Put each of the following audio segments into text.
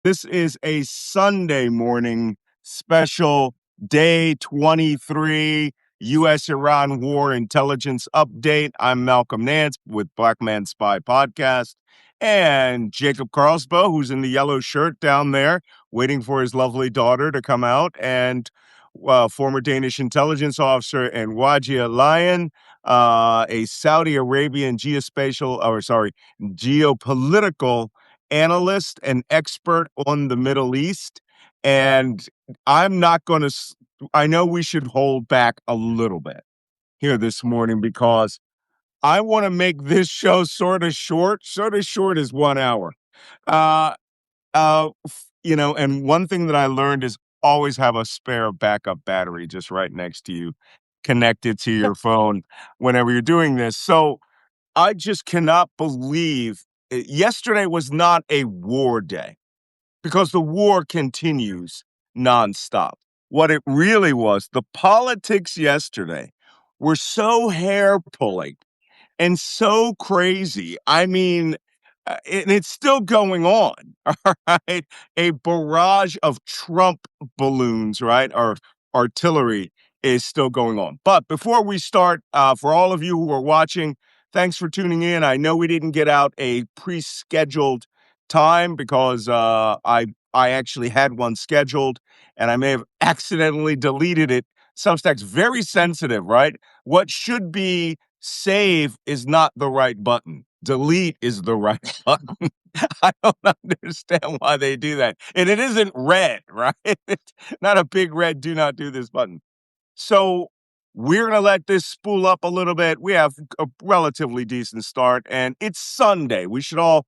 This is a Sunday morning special Day 23 U.S.-Iran War Intelligence Update. I'm Malcolm Nance with Black Man Spy Podcast. And Jacob Kaarsbo, who's in the yellow shirt down there, waiting for his lovely daughter to come out, and former Danish intelligence officer, and Wajia Lion, a Saudi Arabian geopolitical analyst and expert on the Middle East. And I'm not going to, I know we should hold back a little bit here this morning because I want to make this show sort of short as 1 hour. And one thing that I learned is always have a spare backup battery just right next to you, connected to your phone whenever you're doing this. So I just cannot believe yesterday was not a war day because the war continues nonstop. What it really was, the politics yesterday were so hair pulling and so crazy. I mean, and it's still going on, all right? A barrage of Trump balloons, right? Or artillery is still going on. But before we start, for all of you who are watching, thanks for tuning in. I know we didn't get out a pre-scheduled time because I actually had one scheduled and I may have accidentally deleted it. Substack's very sensitive, right? What should be save is not the right button. Delete is the right button. I don't understand why they do that. And it isn't red, right? It's not a big red do not do this button. So we're going to let this spool up a little bit. We have a relatively decent start, and it's Sunday. We should all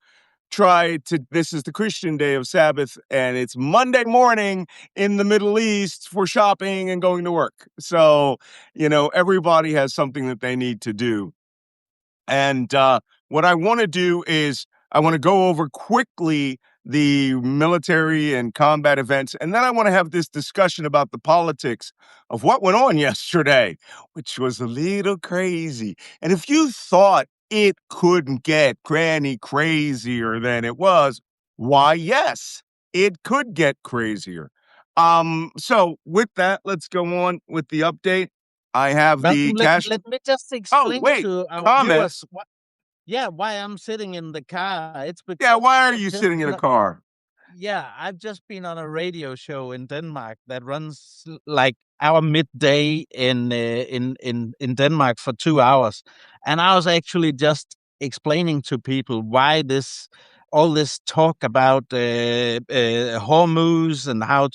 this is the Christian day of Sabbath, and it's Monday morning in the Middle East for shopping and going to work. So, everybody has something that they need to do. And what I want to do is I want to go over quickly the military and combat events, and then I want to have this discussion about the politics of what went on yesterday, which was a little crazy. And if you thought it couldn't get granny crazier than it was, why, yes, it could get crazier. So with that, let's go on with the update. I have the Malcolm, cash. let me just Oh, explain wait, to our comment. viewers why I'm sitting in the car. It's because Yeah, why are I've you just sitting in been a car? Yeah, I've just been on a radio show in Denmark that runs like our midday in Denmark for 2 hours, and I was actually just explaining to people why all this talk about Hormuz and how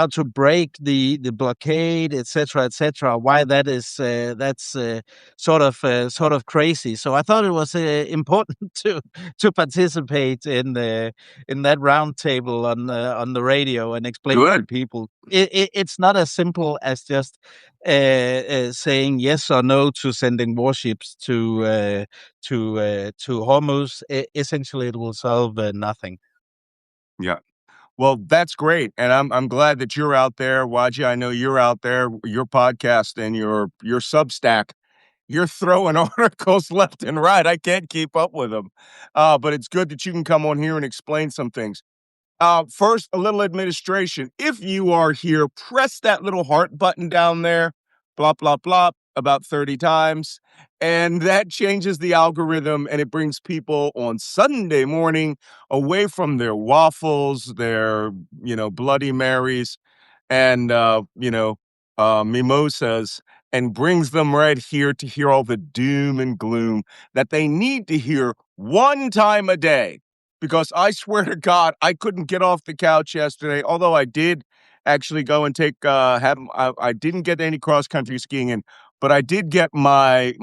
to break the blockade, etc., why that is that's sort of crazy. So I thought it was important to participate in that round table on the radio and explain to people. It's not as simple as just saying yes or no to sending warships to Hormuz. Essentially, it will solve nothing. Yeah. Well, that's great, and I'm glad that you're out there, Waji. I know you're out there. Your podcast and your Substack, you're throwing articles left and right. I can't keep up with them, but it's good that you can come on here and explain some things. First, a little administration. If you are here, press that little heart button down there, blah, blah, blah, about 30 times. And that changes the algorithm and it brings people on Sunday morning away from their waffles, their, Bloody Marys, and, mimosas, and brings them right here to hear all the doom and gloom that they need to hear one time a day. Because I swear to God, I couldn't get off the couch yesterday, although I did actually go and I didn't get any cross-country skiing in, but I did get my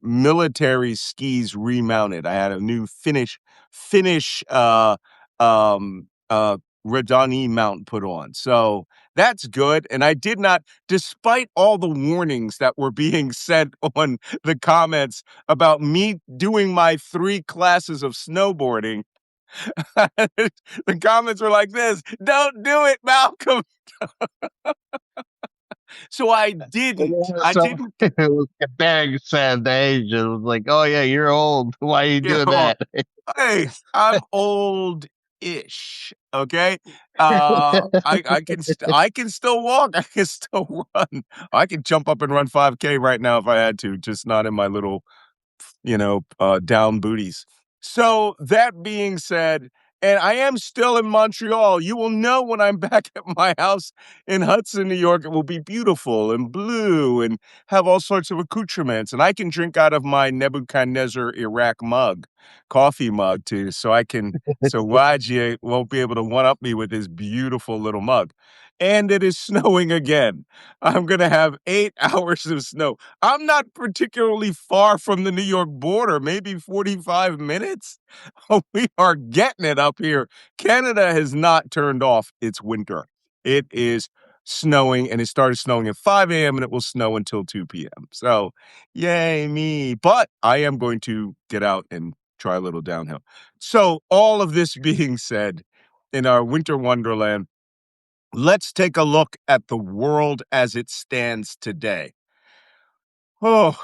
military skis remounted. I had a new Finnish Radani mount put on. So that's good. And I did not, despite all the warnings that were being sent on the comments about me doing my 3 classes of snowboarding, the comments were like this: "Don't do it, Malcolm." So I didn't. I didn't. It was comparing said age. It was like, oh yeah, you're old. Why are you doing that? Hey, I'm old ish. Okay. I can still walk. I can still run. I can jump up and run 5K right now if I had to, just not in my little down booties. So that being said, and I am still in Montreal. You will know when I'm back at my house in Hudson, New York. It will be beautiful and blue and have all sorts of accoutrements. And I can drink out of my Nebuchadnezzar Iraq coffee mug too. So Waji won't be able to one up me with his beautiful little mug. And it is snowing again. I'm going to have 8 hours of snow. I'm not particularly far from the New York border, maybe 45 minutes. We are getting it up here. Canada has not turned off its winter. It is snowing, and it started snowing at 5 a.m., and it will snow until 2 p.m. So, yay me. But I am going to get out and try a little downhill. So, all of this being said, in our winter wonderland, let's take a look at the world as it stands today. Oh,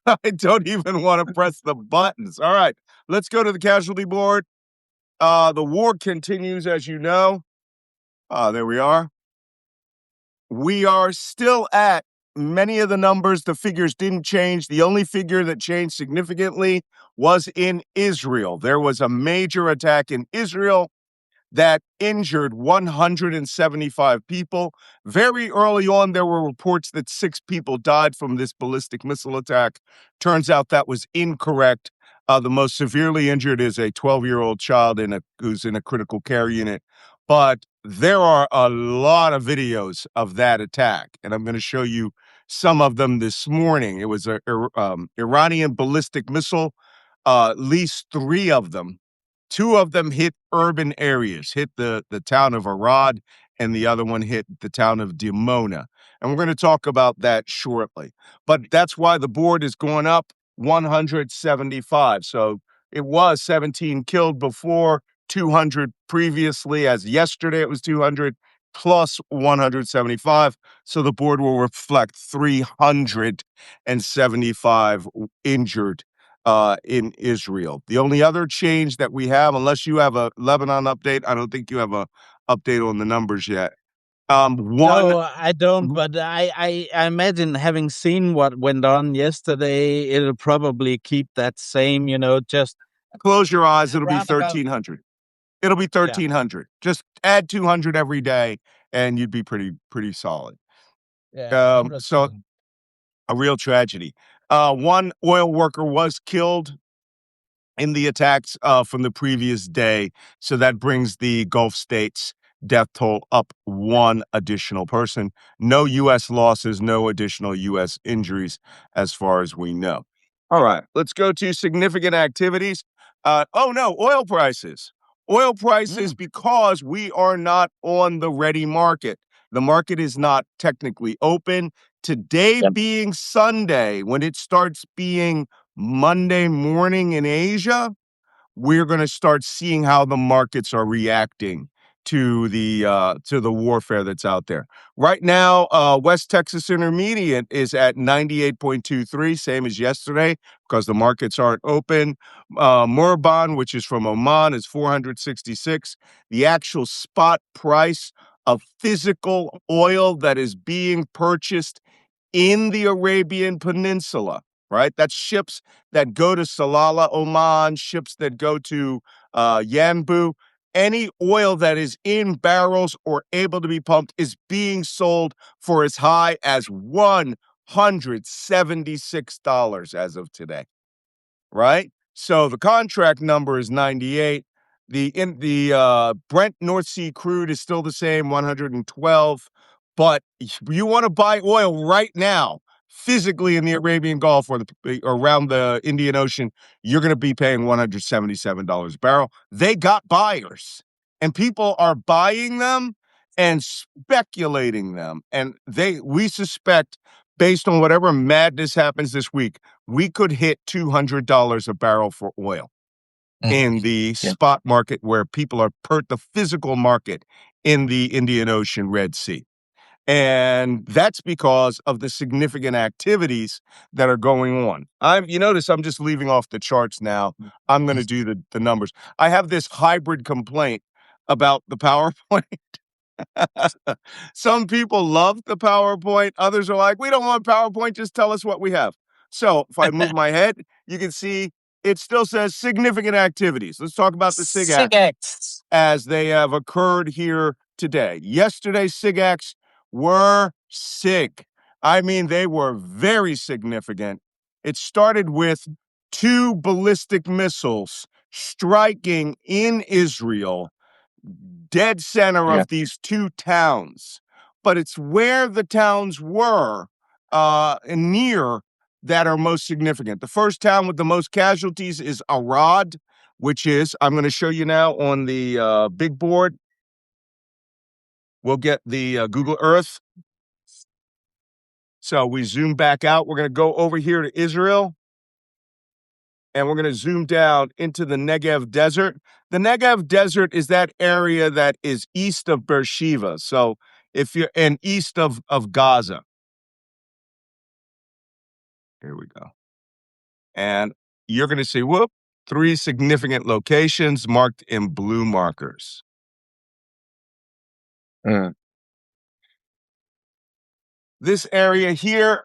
I don't even want to press the buttons. All right, let's go to the casualty board. The war continues, as you know. There we are. We are still at many of the numbers. The figures didn't change. The only figure that changed significantly was in Israel. There was a major attack in Israel that injured 175 people. Very early on, there were reports that 6 people died from this ballistic missile attack. Turns out that was incorrect. The most severely injured is a 12-year-old child who's in a critical care unit. But there are a lot of videos of that attack, and I'm going to show you some of them this morning. It was an Iranian ballistic missile, at least 3 of them. 2 of them hit urban areas, hit the town of Arad, and the other one hit the town of Dimona. And we're going to talk about that shortly. But that's why the board is going up 175. So it was 17 killed before, 200 previously. As yesterday, it was 200 plus 175. So the board will reflect 375 injured in Israel. The only other change that we have, unless you have a Lebanon update, I don't think you have a update on the numbers yet. No, I don't, but I imagine, having seen what went on yesterday, it'll probably keep that same, just close your eyes. It'll be around about. 1,300. It'll be 1,300. Just add 200 every day, and you'd be pretty solid. Yeah, So a real tragedy. One oil worker was killed in the attacks from the previous day. So that brings the Gulf states death toll up 1 additional person. No U.S. losses, no additional U.S. injuries as far as we know. All right, let's go to significant activities. Oil prices. Oil prices, because we are not on the ready market. The market is not technically open. Today being Sunday, when it starts being Monday morning in Asia, we're going to start seeing how the markets are reacting to the warfare that's out there. Right now, West Texas Intermediate is at 98.23, same as yesterday, because the markets aren't open. Murban, which is from Oman, is 466. The actual spot price of physical oil that is being purchased in the Arabian Peninsula, right? That's ships that go to Salalah, Oman, ships that go to Yanbu. Any oil that is in barrels or able to be pumped is being sold for as high as $176 as of today, right? So the contract number is 98. The Brent North Sea crude is still the same, 112. But you want to buy oil right now, physically in the Arabian Gulf or around the Indian Ocean, you're going to be paying $177 a barrel. They got buyers, and people are buying them and speculating them. And we suspect, based on whatever madness happens this week, we could hit $200 a barrel for oil in the spot market, where people are the physical market in the Indian Ocean, Red Sea. And that's because of the significant activities that are going on. You notice I'm just leaving off the charts now. I'm going to do the numbers. I have this hybrid complaint. about the PowerPoint. Some people love the PowerPoint. Others are like, we don't want PowerPoint. Just tell us what we have. So if I move my head, you can see it still says significant activities. Let's talk about the SIGACs as they have occurred here today. Yesterday's SIGACs were SIG. I mean, they were very significant. It started with 2 ballistic missiles striking in Israel, dead center Yeah. of these 2 towns. But it's where the towns were near that are most significant. The first town with the most casualties is Arad, which is, I'm going to show you now on the big board. We'll get the Google Earth. So we zoom back out. We're going to go over here to Israel. And we're going to zoom down into the Negev Desert. The Negev Desert is that area that is east of Beersheba. So if you're east of Gaza. Here we go. And you're going to see, 3 significant locations marked in blue markers. This area here,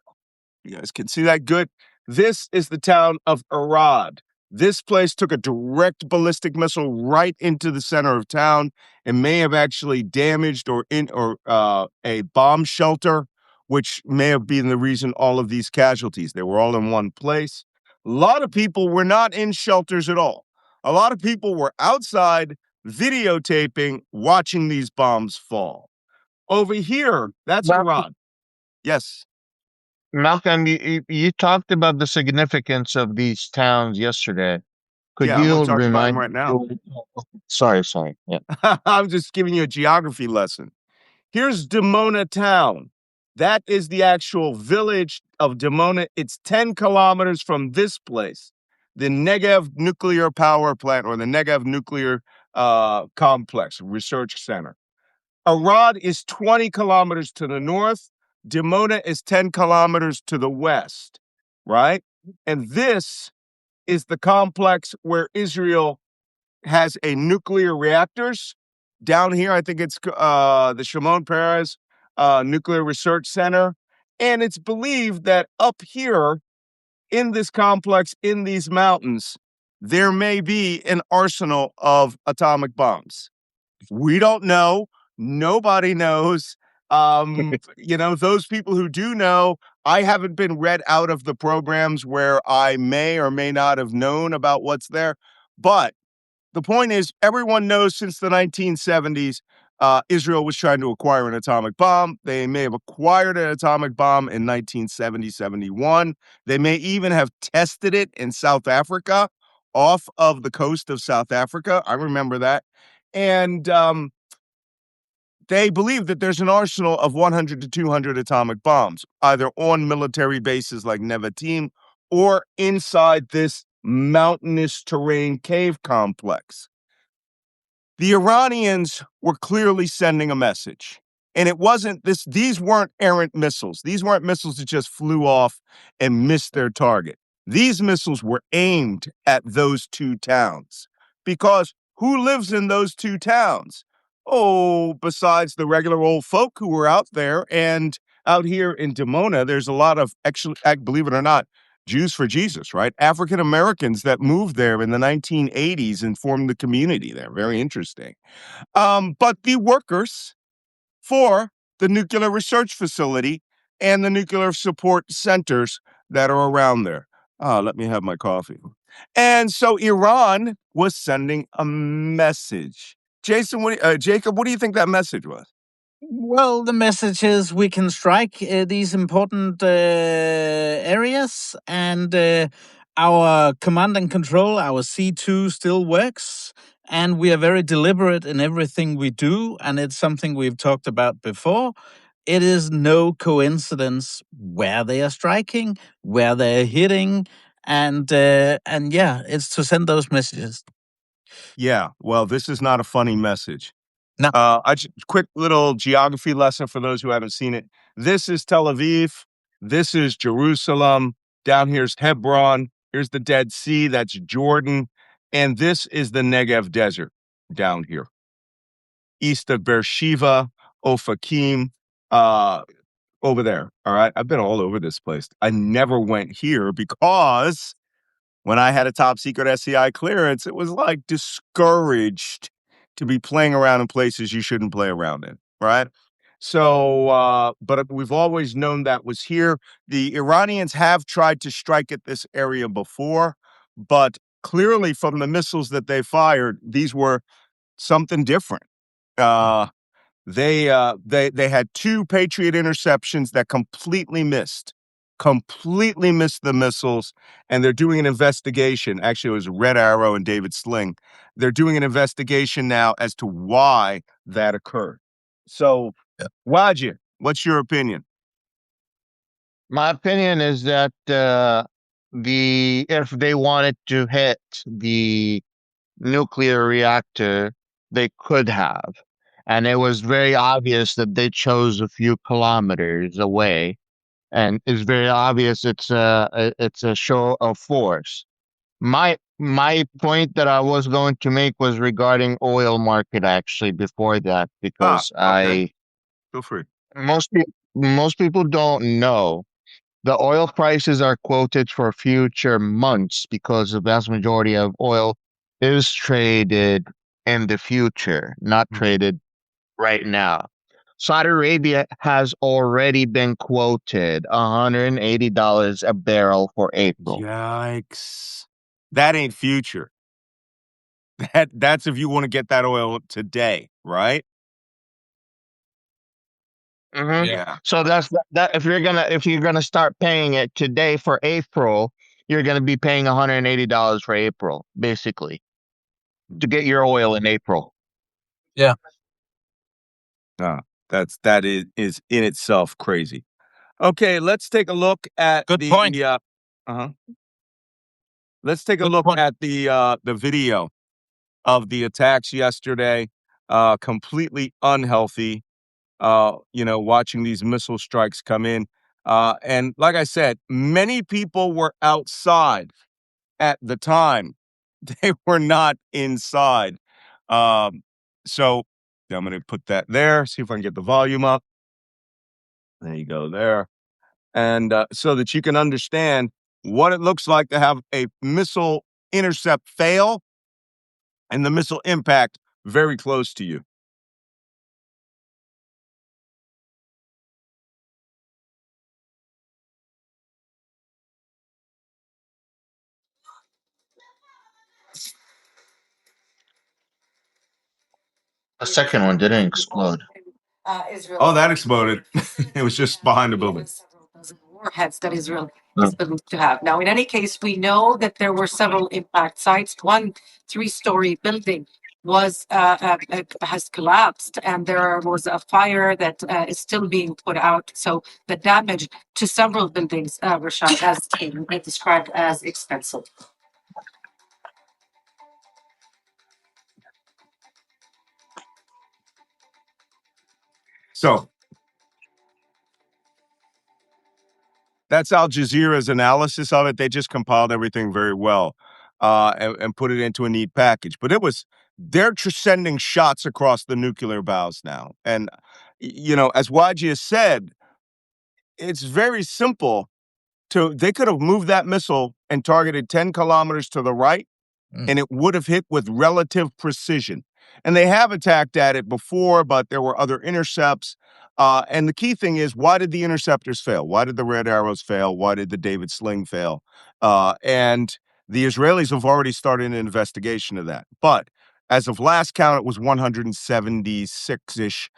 you guys can see that good. This is the town of Arad. This place took a direct ballistic missile right into the center of town and may have actually damaged a bomb shelter, which may have been the reason all of these casualties. They were all in one place. A lot of people were not in shelters at all. A lot of people were outside videotaping, watching these bombs fall. Over here, that's Arad. Yes. Malcolm, you talked about the significance of these towns yesterday. Could Yeah, I'm going you to talk about them remind right now. Sorry. Yeah. I'm just giving you a geography lesson. Here's Dimona town. That is the actual village of Dimona. It's 10 kilometers from this place, the Negev nuclear power plant, or the Negev nuclear complex research center. Arad is 20 kilometers to the north. Dimona is 10 kilometers to the west, right? And this is the complex where Israel has a nuclear reactors. Down here, I think it's the Shimon Peres Nuclear Research Center. And it's believed that up here in this complex, in these mountains, there may be an arsenal of atomic bombs. We don't know. Nobody knows. Those people who do know, I haven't been read out of the programs where I may or may not have known about what's there. But the point is, everyone knows since the 1970s, Israel was trying to acquire an atomic bomb. They may have acquired an atomic bomb in 1970, 71. They may even have tested it in South Africa, off of the coast of South Africa. I remember that. And they believe that there's an arsenal of 100 to 200 atomic bombs, either on military bases like Nevatim or inside this mountainous terrain cave complex. The Iranians were clearly sending a message. And it wasn't this, these weren't errant missiles. These weren't missiles that just flew off and missed their target. These missiles were aimed at those 2 towns. Because who lives in those 2 towns? Oh, besides the regular old folk who were out there, and out here in Dimona, there's a lot of, actually, believe it or not, Jews for Jesus, right? African Americans that moved there in the 1980s and formed the community there. Very interesting. But the workers for the nuclear research facility and the nuclear support centers that are around there. Let me have my coffee. And so Iran was sending a message. Jacob, what do you think that message was? Well, the message is we can strike these important areas, and our command and control, our C2 still works, and we are very deliberate in everything we do, and it's something we've talked about before. It is no coincidence where they are striking, where they're hitting, and yeah, it's to send those messages. Yeah, well, this is not a funny message. No. Quick little geography lesson for those who haven't seen it. This is Tel Aviv. This is Jerusalem. Down here's Hebron. Here's the Dead Sea. That's Jordan. And this is the Negev Desert down here. east of Beersheba, Ofakim, uh, over there. All right. I've been all over this place. I never went here because when I had a top secret SCI clearance, it was like discouraged to be playing around in places you shouldn't play around in. Right. So, but we've always known that was here. The Iranians have tried to strike at this area before, but clearly from the missiles that they fired, these were something different. They had two Patriot interceptions that completely missed the missiles, and they're doing an investigation. Actually, it was Red Arrow and David Sling. They're doing an investigation now as to why that occurred. So, Wajid, what's your opinion? My opinion is that if they wanted to hit the nuclear reactor, they could have. And it was very obvious that they chose a few kilometers away. And it's very obvious it's a show of force. My point that I was going to make was regarding oil market actually before that, because Okay. Feel free. most people don't know the oil prices are quoted for future months because the vast majority of oil is traded in the future, not traded right now. Saudi Arabia has already been quoted $180 a barrel for April. Yikes. That ain't future. That's if you want to get that oil today, right? Mhm. Yeah. So that's that. If you're gonna start paying it today for April, you're gonna be paying $180 for April, basically, to get your oil in April. Yeah. That is in itself crazy. Okay, let's take a look at Good point. Uh-huh. Let's take a Good look point. at the video of the attacks yesterday. Completely unhealthy. Watching these missile strikes come in. And like I said, many people were outside at the time. They were not inside. Um, so I'm going to put that there. See if I can get the volume up. There you go. There. And so that you can understand what it looks like to have a missile intercept fail and the missile impact very close to you. The second one didn't explode. Oh, that exploded. It was just behind the building. Warheads that Israel Oh. is believed to have. Now, in any case, we know that there were several impact sites. One three-story building has collapsed, and there was a fire that is still being put out. So the damage to several buildings, Rashad, has been described as extensive. So that's Al Jazeera's analysis of it. They just compiled everything very well and put it into a neat package. But they're sending shots across the nuclear bows now. And, as Waji has said, it's very simple they could have moved that missile and targeted 10 kilometers to the right, and it would have hit with relative precision. And they have attacked at it before, but there were other intercepts. And the key thing is, why did the interceptors fail? Why did the Red Arrows fail? Why did the David Sling fail? And the Israelis have already started an investigation of that. But as of last count, it was 176-ish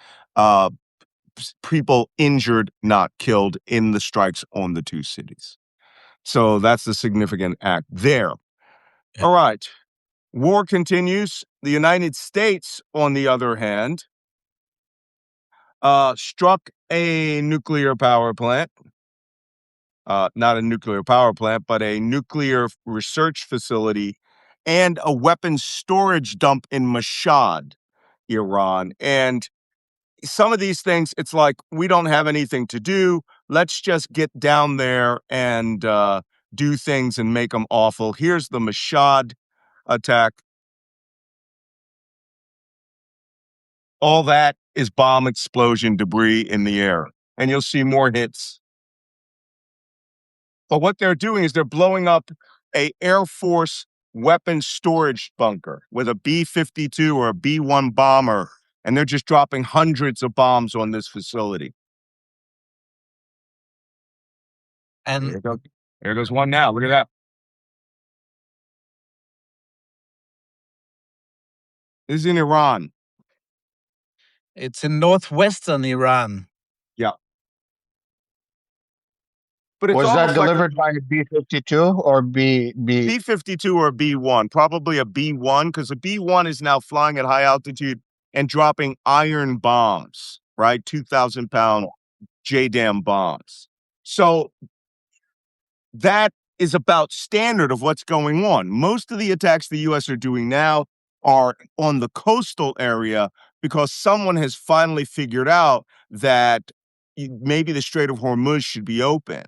people injured, not killed, in the strikes on the two cities. So that's the significant act there. All right. War continues. The United States, on the other hand, struck a nuclear power plant. Not a nuclear power plant, but a nuclear research facility and a weapons storage dump in Mashhad, Iran. And some of these things, it's like, we don't have anything to do. Let's just get down there and do things and make them awful. Here's the Mashhad attack. All that is bomb explosion debris in the air. And you'll see more hits. But what they're doing is they're blowing up a Air Force weapons storage bunker with a B-52 or a B-1 bomber, and they're just dropping hundreds of bombs on this facility. And There goes one now. Look at that. This is in Iran. it's in northwestern Iran. Yeah. But it's Was that almost like delivered by a B-52 or B-52 or a B-1, probably a B-1, because a B-1 is now flying at high altitude and dropping iron bombs, right? 2,000-pound JDAM bombs. So that is about standard of what's going on. Most of the attacks the U.S. are doing now are on the coastal area because someone has finally figured out that maybe the Strait of Hormuz should be open.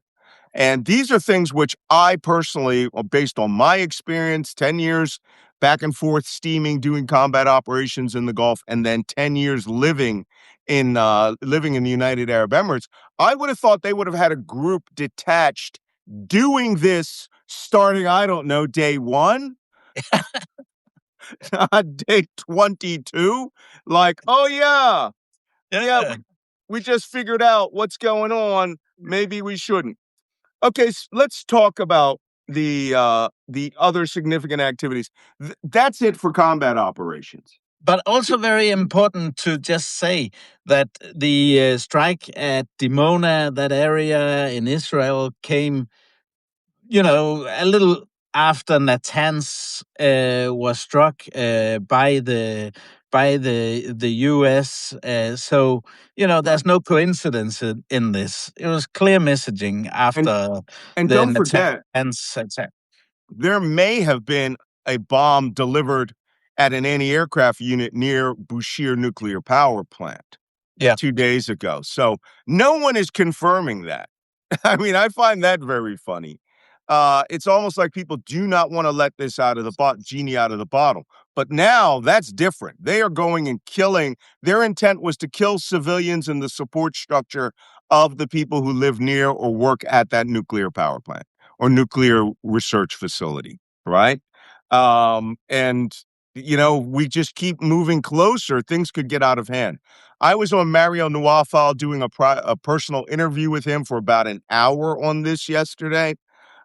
And these are things which I personally, based on my experience, 10 years back and forth steaming, doing combat operations in the Gulf, and then 10 years living in the United Arab Emirates, I would have thought they would have had a group detached doing this starting, I don't know, day 1, day 22. Like, oh yeah, we just figured out what's going on. Maybe we shouldn't. Okay, let's talk about the other significant activities. That's it for combat operations. But also very important to just say that the strike at Dimona, that area in Israel, came, a little after Natanz was struck by the U.S. So there's no coincidence in this. It was clear messaging after and the don't forget, Natanz attack. There may have been a bomb delivered at an anti-aircraft unit near Bushehr nuclear power plant 2 days ago. So no one is confirming that. I mean, I find that very funny. It's almost like people do not want to let this genie out of the bottle. But now that's different. They are going and killing. Their intent was to kill civilians in the support structure of the people who live near or work at that nuclear power plant or nuclear research facility, right? And we just keep moving closer. Things could get out of hand. I was on Mario Nawafal doing a personal interview with him for about an hour on this yesterday.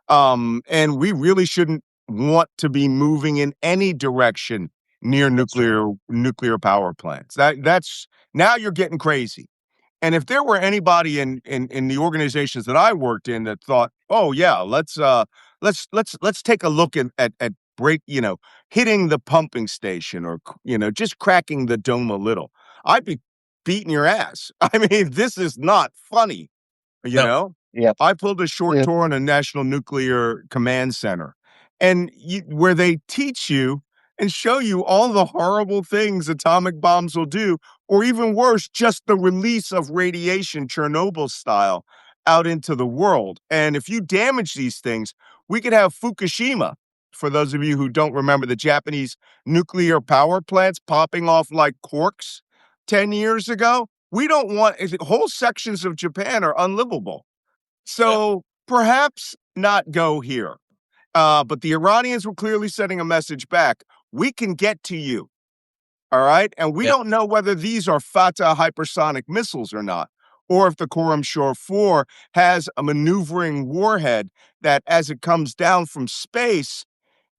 And we really shouldn't want to be moving in any direction near nuclear power plants. That's now you're getting crazy. And if there were anybody in the organizations that I worked in that thought, oh yeah, let's take a look at hitting the pumping station or just cracking the dome a little, I'd be beating your ass. I mean, this is not funny, No. Yeah. I pulled a short tour on a National Nuclear Command Center, and where they teach you and show you all the horrible things atomic bombs will do, or even worse, just the release of radiation, Chernobyl style, out into the world. And if you damage these things, we could have Fukushima. For those of you who don't remember, the Japanese nuclear power plants popping off like corks 10 years ago. We don't want whole sections of Japan are unlivable. So perhaps not go here. But the Iranians were clearly sending a message back. We can get to you. All right. And we don't know whether these are Fatah hypersonic missiles or not, or if the Khorramshahr 4 has a maneuvering warhead that as it comes down from space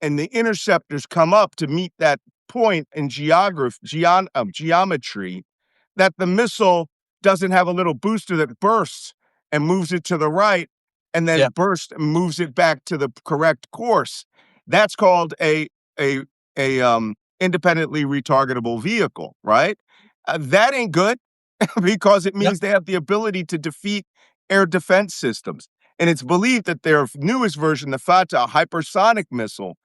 and the interceptors come up to meet that point in geometry, that the missile doesn't have a little booster that bursts and moves it to the right and then bursts and moves it back to the correct course. That's called a independently retargetable vehicle, right? That ain't good because it means they have the ability to defeat air defense systems. And it's believed that their newest version, the Fatah hypersonic missile,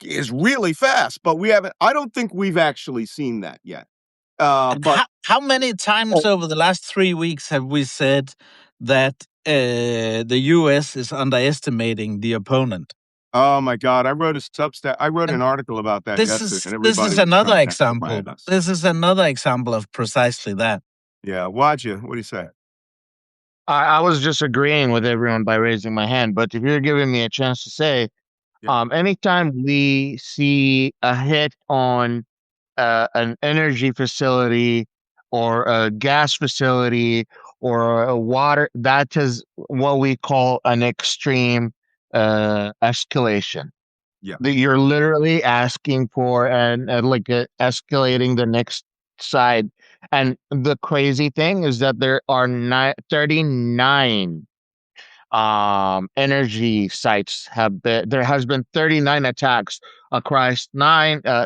is really fast, but I don't think we've actually seen that yet. But how many times over the last 3 weeks have we said that the U.S. is underestimating the opponent? Oh my God! I wrote a Substack. I wrote And an article about that this yesterday, is and this everybody is was another coming at example. us. This is another example of precisely that. Yeah, Wajia, what do you say? I was just agreeing with everyone by raising my hand, but if you're giving me a chance to say, Yeah. anytime we see a hit on an energy facility or a gas facility or a water, that is what we call an extreme escalation. Yeah. That you're literally asking for and like escalating the next side. And the crazy thing is that there are 39 energy sites have been, there has been 39 attacks across 39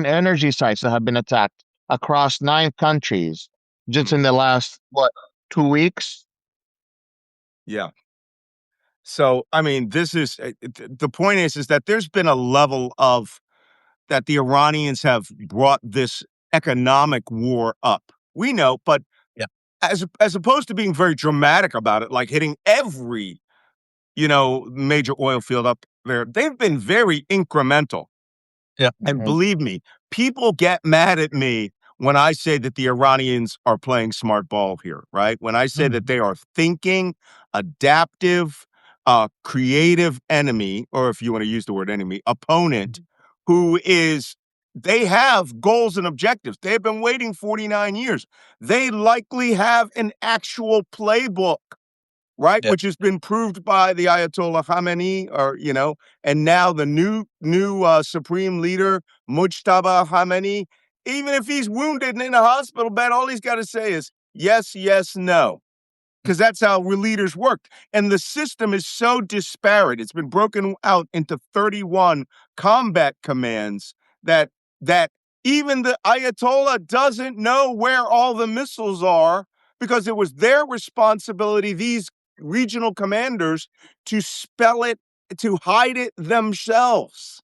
energy sites that have been attacked across 9 countries just in the last, what, 2 weeks? Yeah. So, I mean, this is the point is that there's been a level of that the Iranians have brought this economic war up. We know, but Yeah. as opposed to being very dramatic about it, like hitting every major oil field up there, they've been very incremental. Yeah. And Mhm. believe me, people get mad at me when I say that the Iranians are playing smart ball here, right? When I say that they are thinking, adaptive, creative enemy, or if you want to use the word enemy, opponent, who is, they have goals and objectives. They've been waiting 49 years. They likely have an actual playbook, right? Yeah. Which has been proved by the Ayatollah Khamenei, and now the new supreme leader, Mujtaba Khamenei. Even if he's wounded and in a hospital bed, all he's got to say is yes, yes, no, because that's how leaders work. And the system is so disparate; it's been broken out into 31 combat commands that even the Ayatollah doesn't know where all the missiles are because it was their responsibility. These regional commanders to spell it, to hide it themselves,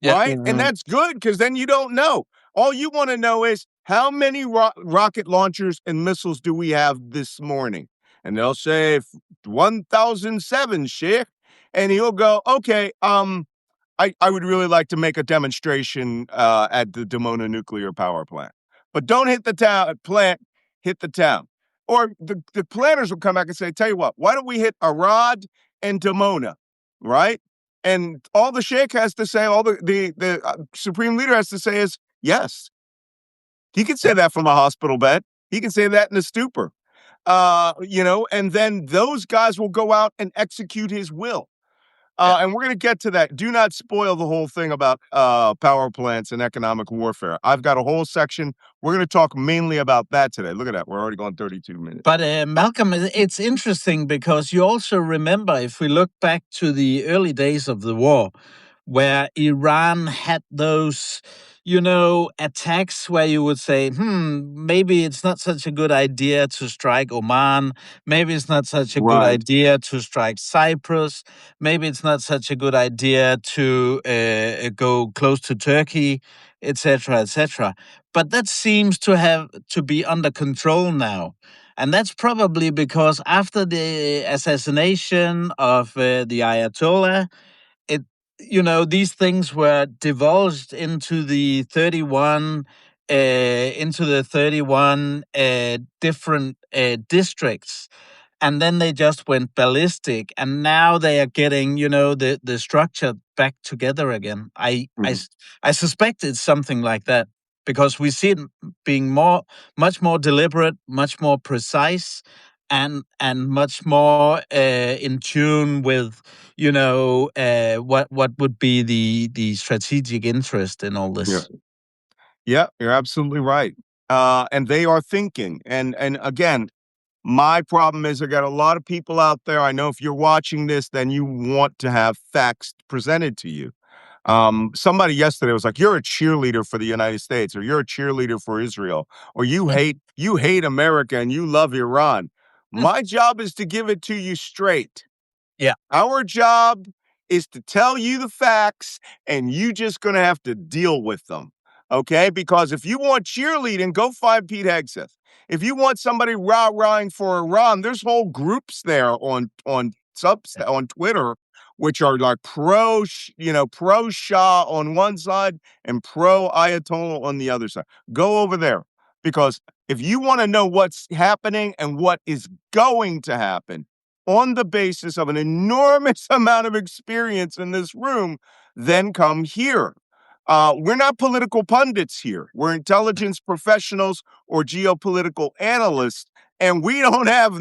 Yeah. right? And Mhm. that's good because then you don't know. All you want to know is how many rocket launchers and missiles do we have this morning? And they'll say 1007, Sheikh. And he'll go, okay, I would really like to make a demonstration at the Dimona nuclear power plant. But don't hit the plant, hit the town. Or the planners will come back and say, tell you what, why don't we hit Arad and Dimona, right? And all the sheikh has to say, all the supreme leader has to say is, yes. He can say Yeah. that from a hospital bed. He can say that in a stupor. And then those guys will go out and execute his will. Yeah. And we're going to get to that. Do not spoil the whole thing about power plants and economic warfare. I've got a whole section. We're going to talk mainly about that today. Look at that. We're already going 32 minutes. But Malcolm, it's interesting because you also remember, if we look back to the early days of the war, where Iran had those, attacks where you would say, maybe it's not such a good idea to strike Oman. Maybe it's not such a good Right. idea to strike Cyprus. Maybe it's not such a good idea to go close to Turkey, etc., etc. But that seems to be under control now. And that's probably because after the assassination of the Ayatollah, it these things were divulged into the 31 different districts, and then they just went ballistic, and now they are getting the structure back together again. I suspect it's something like that, because we see it being much more deliberate, much more precise, and much more in tune with what would be the strategic interest in all Yeah. this. Yeah, you're absolutely right. And they are thinking. And again, my problem is I got a lot of people out there. I know if you're watching this, then you want to have facts presented to you. Somebody yesterday was like, "You're a cheerleader for the United States, or you're a cheerleader for Israel, or you hate America and you love Iran." My job is to give it to you straight. Yeah. Our job is to tell you the facts, and you just gonna have to deal with them. Okay? Because if you want cheerleading, go find Pete Hegseth. If you want somebody rah-rahing for Iran, there's whole groups there on on Twitter, which are like pro Shah on one side and pro Ayatollah on the other side. Go over there, because if you want to know what's happening and what is going to happen on the basis of an enormous amount of experience in this room, then come here. We're not political pundits here. We're intelligence professionals or geopolitical analysts, and we don't have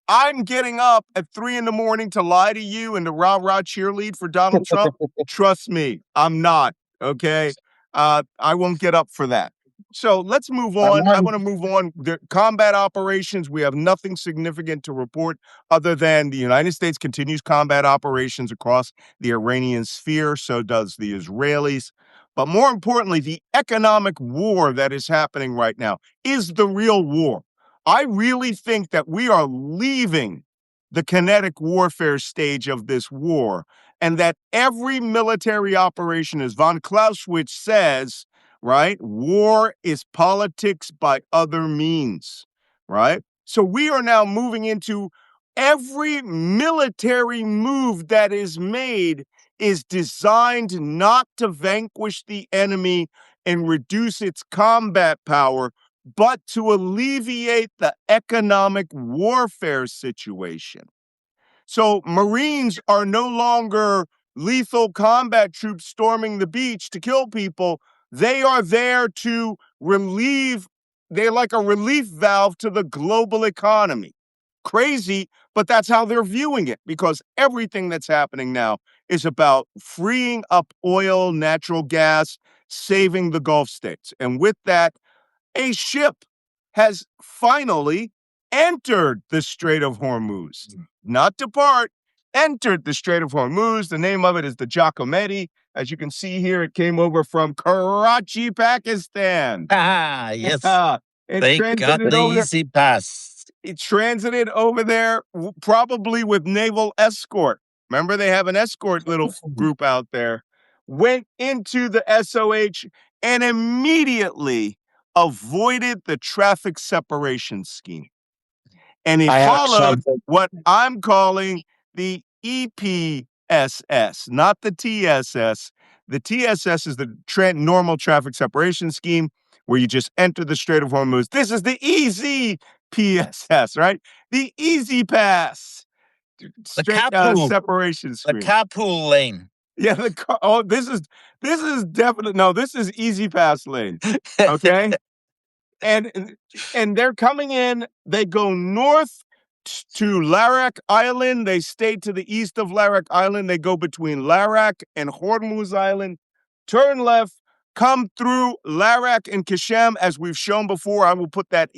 I'm getting up at 3 a.m. to lie to you and to rah-rah cheerlead for Donald Trump. Trust me, I'm not, okay? I won't get up for that. So let's move on. I want to move on. The combat operations, we have nothing significant to report other than the United States continues combat operations across the Iranian sphere. So does the Israelis. But more importantly, the economic war that is happening right now is the real war. I really think that we are leaving the kinetic warfare stage of this war, and that every military operation, as von Clausewitz says, right? War is politics by other means, right? So we are now moving into every military move that is made is designed not to vanquish the enemy and reduce its combat power, but to alleviate the economic warfare situation. So Marines are no longer lethal combat troops storming the beach to kill people. They are there to relieve, they're like a relief valve to the global economy. Crazy, but that's how they're viewing it, because everything that's happening now is about freeing up oil, natural gas, saving the Gulf states. And with that, a ship has finally entered the Strait of Hormuz. Not depart, entered the Strait of Hormuz. The name of it is the Giacometti. As you can see here, it came over from Karachi, Pakistan. Ah, yes. It They got transited the over there. easy pass. It transited over there probably with naval escort. Remember, they have an escort little group out there. Went into the SOH and immediately avoided the traffic separation scheme. And it followed what I'm calling the EPSS, not the TSS. The TSS is the normal traffic separation scheme where you just enter the Strait of Hormuz. This is the EZPSS, right? The Easy Pass separation scheme. The carpool lane. Yeah, this is definitely, no, this is Easy Pass lane. Okay. And they're coming in, they go north to Larak Island. They stay to the east of Larak Island. They go between Larak and Hormuz Island, turn left, come through Larak and Kashem, as we've shown before. I will put that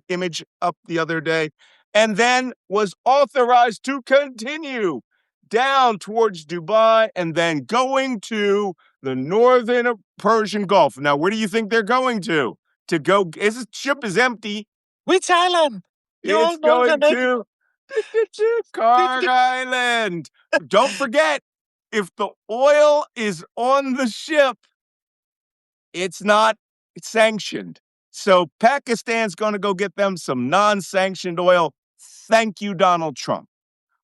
image up the other day, and then was authorized to continue down towards Dubai and then going to the northern Persian Gulf. Now, where do you think they're going to? His ship is empty. Which island? It's going to Kaarsbo Island. Don't forget, if the oil is on the ship, it's not sanctioned. So Pakistan's going to go get them some non-sanctioned oil. Thank you, Donald Trump.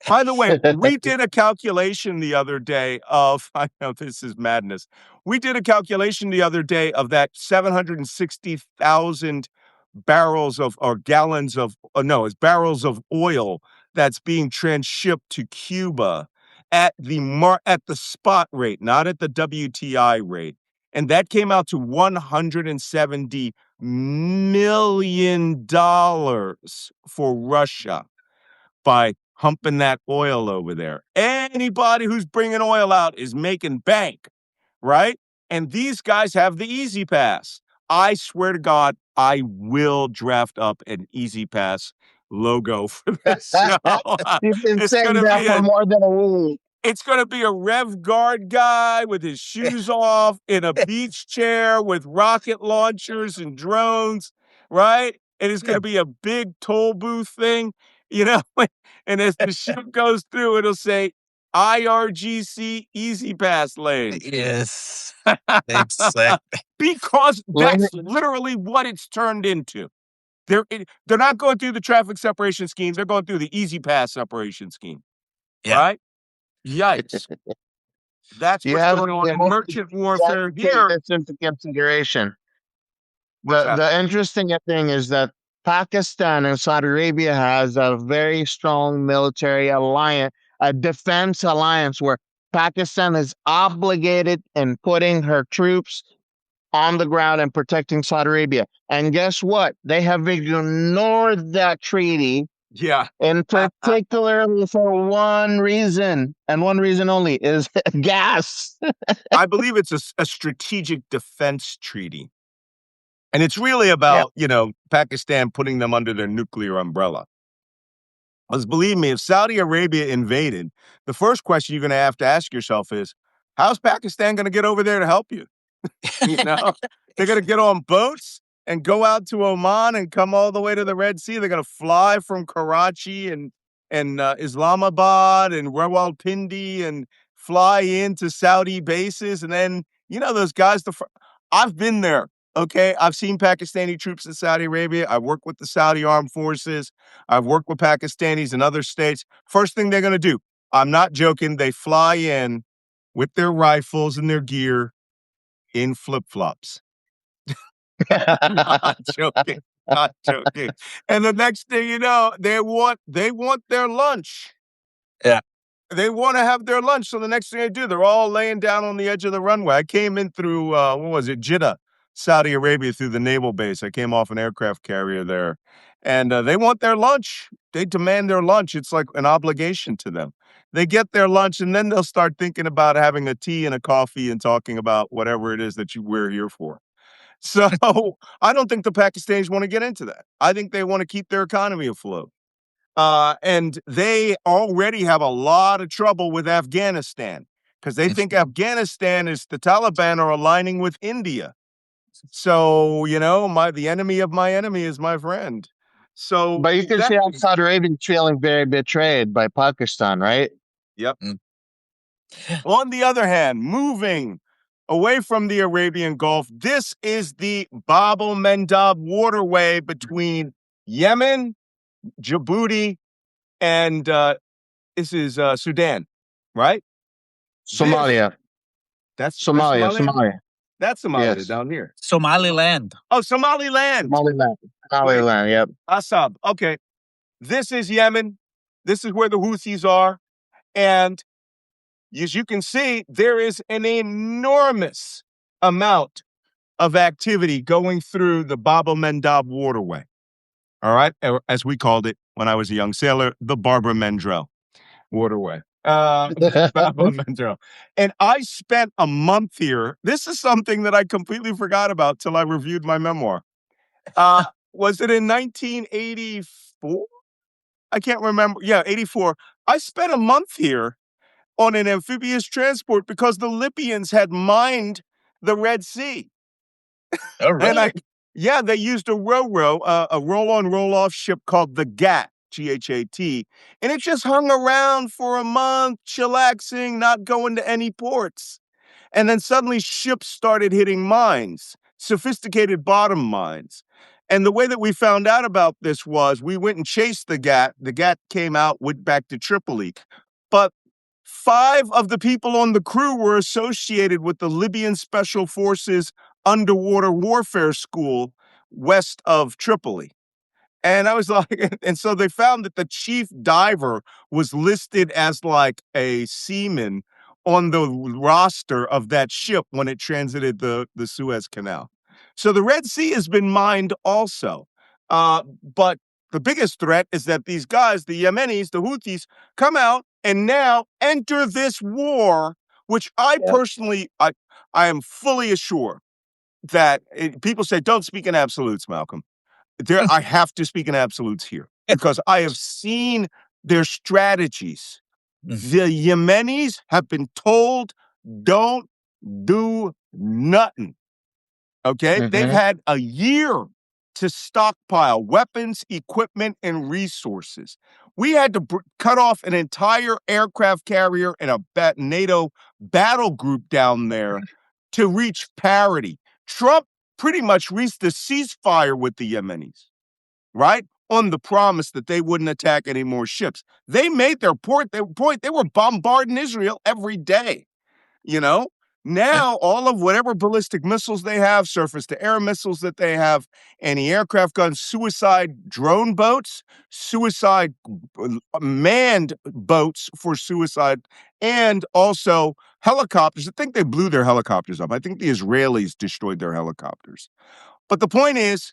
By the way, we did a calculation the other day of, I know this is madness. We did a calculation the other day of that 760,000 barrels of, or gallons of, it's barrels of oil that's being transshipped to Cuba at the spot rate, not at the WTI rate. And that came out to $170 million for Russia by humping that oil over there. Anybody who's bringing oil out is making bank, right? And these guys have the Easy Pass. I swear to God, I will draft up an Easy Pass logo for this show. You've been saying that for more than a week. It's going to be a Rev Guard guy with his shoes off in a beach chair with rocket launchers and drones, right? And it's going to be a big toll booth thing, and as the ship goes through, it'll say IRGC Easy Pass lane. Yes, exactly. Because that's literally what it's turned into. They're not going through the traffic separation scheme. They're going through the Easy Pass separation scheme. Yeah. right? Yikes. That's You what's have going on in merchant you have warfare to take here. this into consideration. What's that? The interesting thing is that Pakistan and Saudi Arabia has a very strong military alliance, a defense alliance where Pakistan is obligated in putting her troops on the ground and protecting Saudi Arabia. And guess what? They have ignored that treaty, Yeah. and particularly for one reason, and one reason only, is gas. I believe it's a strategic defense treaty. And it's really about, Pakistan putting them under their nuclear umbrella. Because believe me, if Saudi Arabia invaded, the first question you're going to have to ask yourself is, how's Pakistan going to get over there to help you? They're going to get on boats and go out to Oman and come all the way to the Red Sea. They're going to fly from Karachi and Islamabad and Rawalpindi and fly into Saudi bases. And then, those guys, I've been there. Okay, I've seen Pakistani troops in Saudi Arabia. I've worked with the Saudi armed forces. I've worked with Pakistanis in other states. First thing they're going to do, I'm not joking, they fly in with their rifles and their gear in flip-flops. Not joking. Not joking. And the next thing you know, they want their lunch. Yeah. They want to have their lunch. So the next thing they do, they're all laying down on the edge of the runway. I came in through Jeddah, Saudi Arabia, through the naval base. I came off an aircraft carrier there. And they want their lunch. They demand their lunch. It's like an obligation to them. They get their lunch, and then they'll start thinking about having a tea and a coffee and talking about whatever it is that we're here for. So I don't think the Pakistanis want to get into that. I think they want to keep their economy afloat. And they already have a lot of trouble with Afghanistan because they think Afghanistan is the Taliban are aligning with India. So, the enemy of my enemy is my friend. So, But you can see how Saudi Arabia is feeling very betrayed by Pakistan, right? Yep. On the other hand, moving away from the Arabian Gulf, this is the Bab el-Mandab waterway between Yemen, Djibouti, and this is Sudan, right? Somalia. That's Somalia. Somalia? Somalia. That's Somalia Yes. down here. Somaliland. Oh, Somaliland. Somaliland, yep. Assab. Okay. This is Yemen. This is where the Houthis are. And as you can see, there is an enormous amount of activity going through the Bab el-Mandab waterway. All right. As we called it when I was a young sailor, the Barbara Mandrell waterway. Bab el-Mandrell. And I spent a month here. This is something that I completely forgot about till I reviewed my memoir. Was it in 1984? I can't remember. Yeah, 84. I spent a month here on an amphibious transport because the Libyans had mined the Red Sea. Oh, really? And they used a roll-on, roll-off ship called the GAT, G-H-A-T, and it just hung around for a month, chillaxing, not going to any ports. And then suddenly ships started hitting mines, sophisticated bottom mines. And the way that we found out about this was we went and chased the GAT. The GAT came out, went back to Tripoli. But 5 of the people on the crew were associated with the Libyan Special Forces underwater warfare school west of Tripoli. And I was like, and so they found that the chief diver was listed as like a seaman on the roster of that ship when it transited the Suez Canal. So the Red Sea has been mined also. But the biggest threat is that these guys, the Yemenis, the Houthis, come out and now enter this war, which I personally, I am fully assured that people say, don't speak in absolutes, Malcolm. I have to speak in absolutes here because I have seen their strategies. The Yemenis have been told, don't do nothing. Okay? Mhm. They've had a year to stockpile weapons, equipment, and resources. We had to cut off an entire aircraft carrier and a NATO battle group down there to reach parity. Trump pretty much reached the ceasefire with the Yemenis, right? on the promise that they wouldn't attack any more ships. They made their point. They were bombarding Israel every day. You know, now all of whatever ballistic missiles they have, surface to air missiles that they have, anti-aircraft guns, suicide drone boats, suicide manned boats for suicide, and also helicopters. I think they blew their helicopters up. I think the Israelis destroyed their helicopters. But the point is,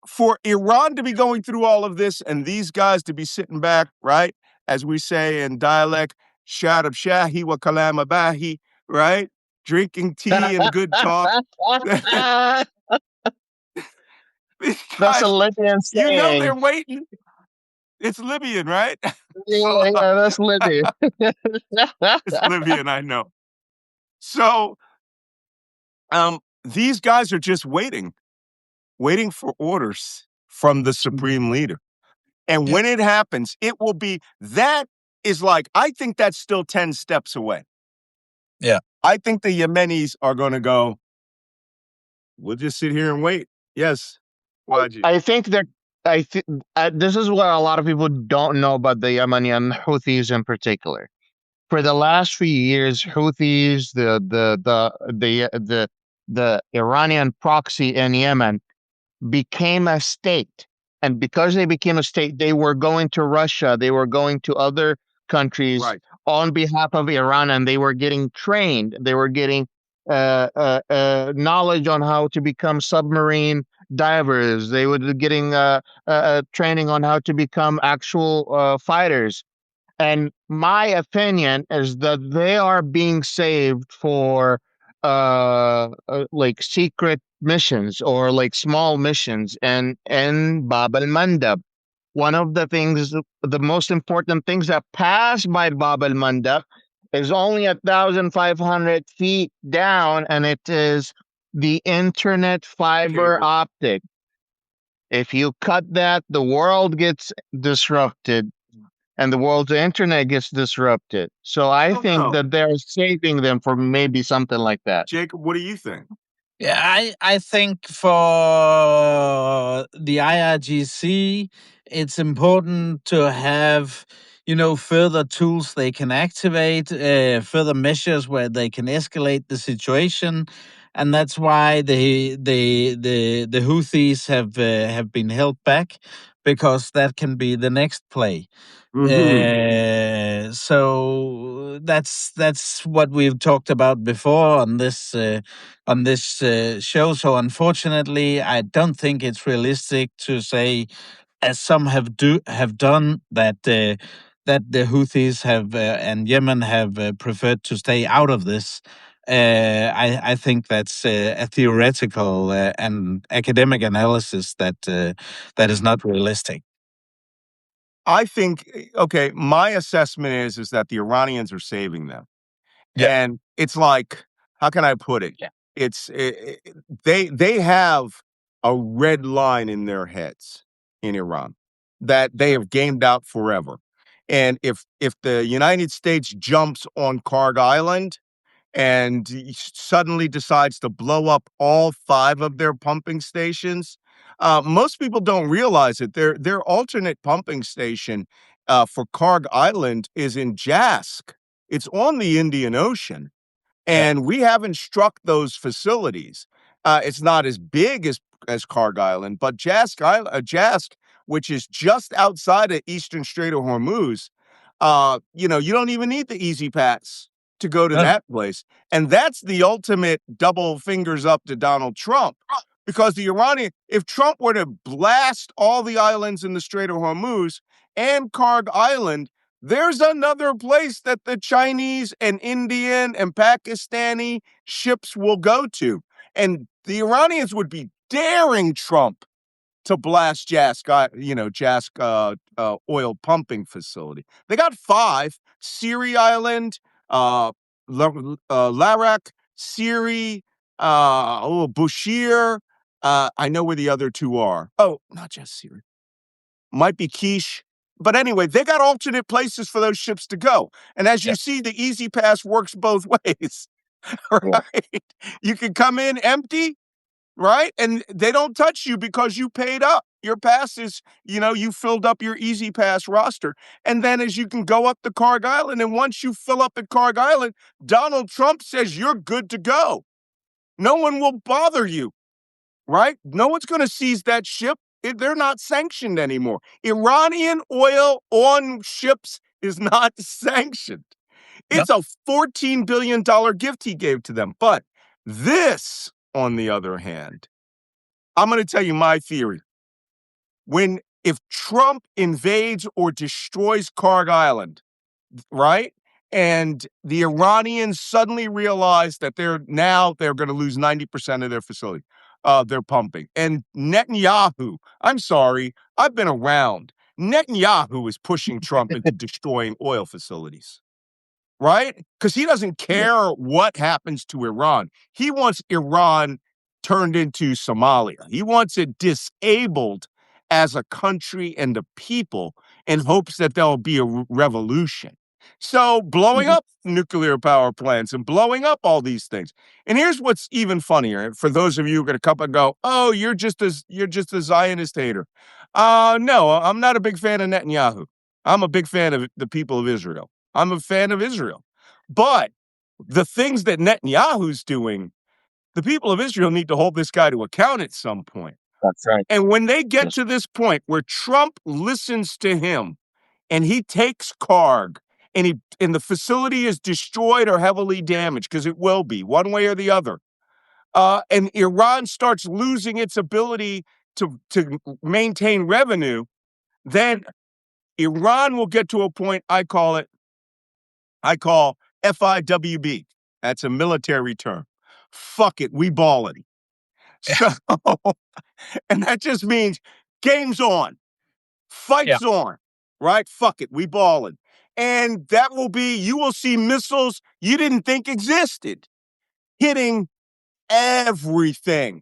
for Iran to be going through all of this and these guys to be sitting back, right? As we say in dialect, Sharab Shahi wa Kalam Abahi, right? Drinking tea and good talk. These That's a guys, Libyan you know they're saying. waiting. It's Libyan, right? Yeah, yeah, that's Libyan. It's Libyan, I know. So these guys are just waiting for orders from the supreme leader. And Yeah. when it happens, it will be, that is like, I think that's still 10 steps away. Yeah. I think the Yemenis are going to go, we'll just sit here and wait. Yes. Waji. I think that this is what a lot of people don't know about the Yemeni Houthis in particular. For the last few years, Houthis, the Iranian proxy in Yemen, became a state. And because they became a state, they were going to Russia, they were going to other countries Right. on behalf of Iran, and they were getting trained. They were getting knowledge on how to become submarine divers. They were getting training on how to become actual fighters. And my opinion is that they are being saved for like secret missions or like small missions and Bab al Mandab. One of the things, the most important things that pass by Bab al Mandab is only 1,500 feet down, and it is the internet fiber Cable. optic. If you cut that, the world gets disrupted and the world's internet gets disrupted. So I think No. that they're saving them for maybe something like that. Jacob, what do you think? Yeah, I think for the IRGC, it's important to have, further tools they can activate, further measures where they can escalate the situation, and that's why the Houthis have been held back, because that can be the next play. So that's what we've talked about before on this show. So unfortunately, I don't think it's realistic to say, as some have done, that the Houthis have and Yemen have preferred to stay out of this. I think that's a theoretical and academic analysis that is not realistic. I think, okay, my assessment is that the Iranians are saving them. Yeah. And it's like, how can I put it? Yeah. It's they have a red line in their heads in Iran that they have gamed out forever. And if the United States jumps on Karg Island and suddenly decides to blow up all 5 of their pumping stations, most people don't realize it. Their alternate pumping station for Karg Island is in Jask. It's on the Indian Ocean, and we haven't struck those facilities. It's not as big as Karg Island, but Jask, which is just outside of Eastern Strait of Hormuz, you don't even need the easy pass to go to that place. And that's the ultimate double fingers up to Donald Trump. Because if Trump were to blast all the islands in the Strait of Hormuz and Karg Island, there's another place that the Chinese and Indian and Pakistani ships will go to. And the Iranians would be daring Trump to blast Jask oil pumping facility. They got 5: Siri Island, Larak, Siri, Bushir. I know where the other 2 are. Oh, not just Siri. Might be Quiche. But anyway, they got alternate places for those ships to go. And as you see, the Easy Pass works both ways, right? You can come in empty, right? And they don't touch you because you paid up. Your pass is, you filled up your Easy Pass roster. And then as you can go up to Carg Island, and once you fill up at Carg Island, Donald Trump says you're good to go. No one will bother you, right? No one's going to seize that ship. They're not sanctioned anymore. Iranian oil on ships is not sanctioned. It's a $14 billion gift he gave to them. But this, on the other hand, I'm going to tell you my theory. If Trump invades or destroys Carg Island, right? And the Iranians suddenly realize that they're going to lose 90% of their facility, their pumping. And Netanyahu, I'm sorry, I've been around. Netanyahu is pushing Trump into destroying oil facilities, right? Because he doesn't care what happens to Iran. He wants Iran turned into Somalia. He wants it disabled as a country and a people in hopes that there'll be a revolution. So blowing up nuclear power plants and blowing up all these things. And here's what's even funnier for those of you who are going to come and go, "Oh, you're just a Zionist hater." No, I'm not a big fan of Netanyahu. I'm a big fan of the people of Israel. I'm a fan of Israel. But the things that Netanyahu's doing, the people of Israel need to hold this guy to account at some point. That's right. And when they get to this point where Trump listens to him and he takes Carg and the facility is destroyed or heavily damaged, because it will be one way or the other, and Iran starts losing its ability to maintain revenue, then Iran will get to a point I call FIWB. That's a military term. Fuck it, we ballin'. So, and that just means game's on, fight's on, right? Fuck it, we ballin'. And that will be, you will see missiles you didn't think existed hitting everything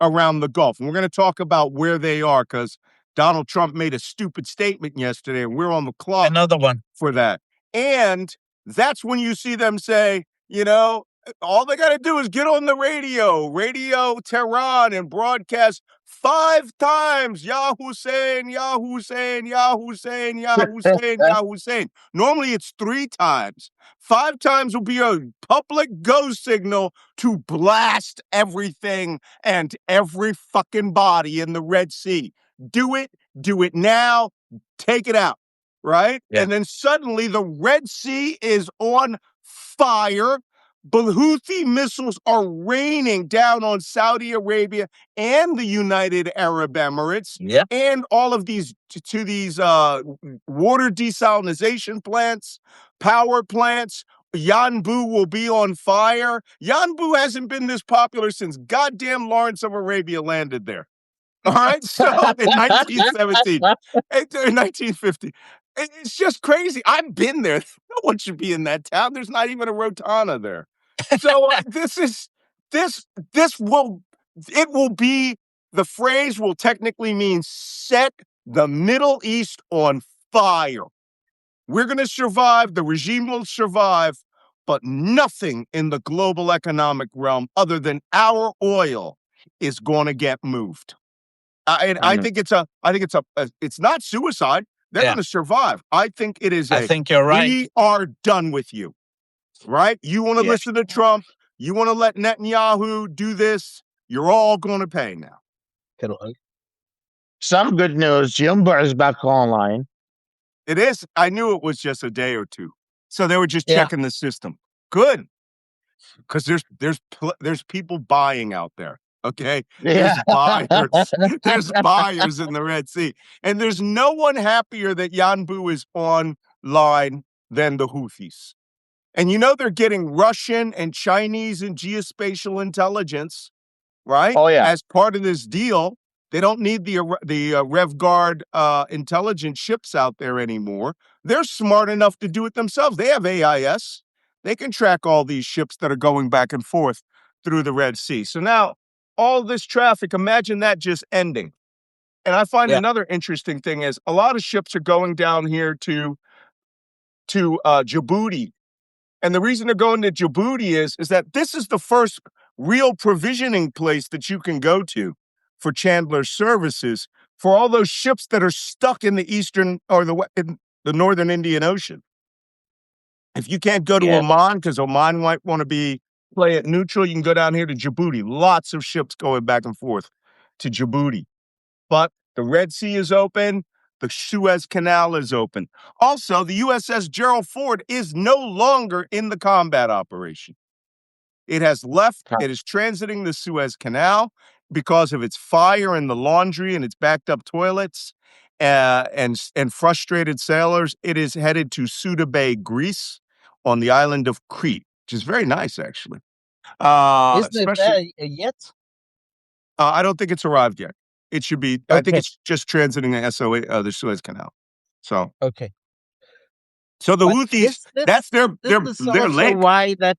around the Gulf. And we're going to talk about where they are, because Donald Trump made a stupid statement yesterday, and we're on the clock. Another one for that. And that's when you see them say, all they got to do is get on the Radio Tehran, and broadcast 5 times, "Ya Hussein, Ya Hussein, Ya Hussein, Ya Hussein, Ya Hussein." Normally it's 3 times. 5 times will be a public go signal to blast everything and every fucking body in the Red Sea. Do it now, take it out. Right? Yeah. And then suddenly the Red Sea is on fire. Houthi missiles are raining down on Saudi Arabia and the United Arab Emirates, and all of these to these water desalination plants, power plants. Yanbu will be on fire. Yanbu hasn't been this popular since goddamn Lawrence of Arabia landed there. All right, so in 1917, 1950. It's just crazy. I've been there. No one should be in that town. There's not even a rotunda there. So it will be, the phrase will technically mean set the Middle East on fire. We're going to survive. The regime will survive, but nothing in the global economic realm other than our oil is going to get moved. I think it's not suicide. They're going to survive. I think it is. I think you're right. We are done with you. Right? You want to listen to Trump? You want to let Netanyahu do this? You're all going to pay now. Some good news. Jumbo is back online. It is. I knew it was just a day or two. So they were just checking the system. Good. Because there's people buying out there. Okay, there's buyers. There's buyers in the Red Sea, and there's no one happier that Yanbu is online than the Houthis. And they're getting Russian and Chinese and geospatial intelligence, right? Oh yeah. As part of this deal, they don't need the RevGuard intelligence ships out there anymore. They're smart enough to do it themselves. They have AIS. They can track all these ships that are going back and forth through the Red Sea. So now, all this traffic, imagine that just ending. And I find another interesting thing is a lot of ships are going down here to Djibouti. And the reason they're going to Djibouti is that this is the first real provisioning place that you can go to for Chandler services for all those ships that are stuck in the eastern or in the northern Indian Ocean. If you can't go to Yeah. Oman because Oman might want to play it neutral, you can go down here to Djibouti. Lots of ships going back and forth to Djibouti. But the Red Sea is open. The Suez Canal is open. Also, the USS Gerald Ford is no longer in the combat operation. It has left. It is transiting the Suez Canal because of its fire in the laundry and its backed up toilets and frustrated sailors. It is headed to Suda Bay, Greece, on the island of Crete, which is very nice, actually. Isn't it Especially, there yet? I don't think it's arrived yet. It should be. I think Okay. it's just transiting the Suez Canal. So Okay. the But Houthis, that's this they're is they're also late. why that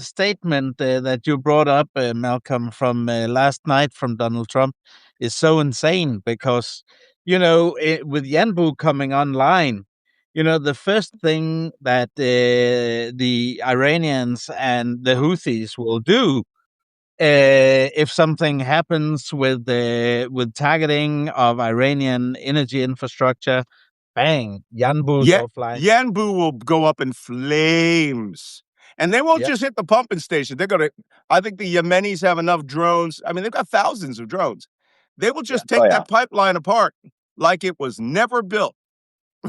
statement that you brought up, Malcolm, from last night from Donald Trump is so insane because, with Yanbu coming online, the first thing that the Iranians and the Houthis will do if something happens with targeting of Iranian energy infrastructure, bang, Yanbu's Yeah, offline. Yanbu will go up in flames. And they won't Yeah, just hit the pumping station. I think the Yemenis have enough drones. I mean, they've got thousands of drones. They will yeah, just take that pipeline apart like it was never built,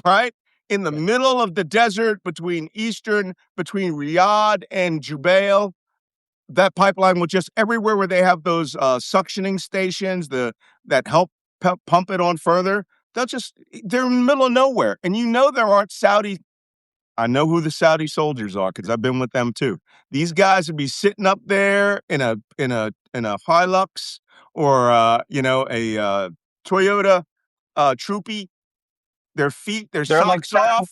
right? In the yeah, middle of the desert between Riyadh and Jubail, that pipeline will just everywhere where they have those suctioning stations, that help pump it on further. They're in the middle of nowhere. And there aren't Saudi. I know who the Saudi soldiers are because I've been with them too. These guys would be sitting up there in a Hilux or a Toyota Troopy, their They're like socks off.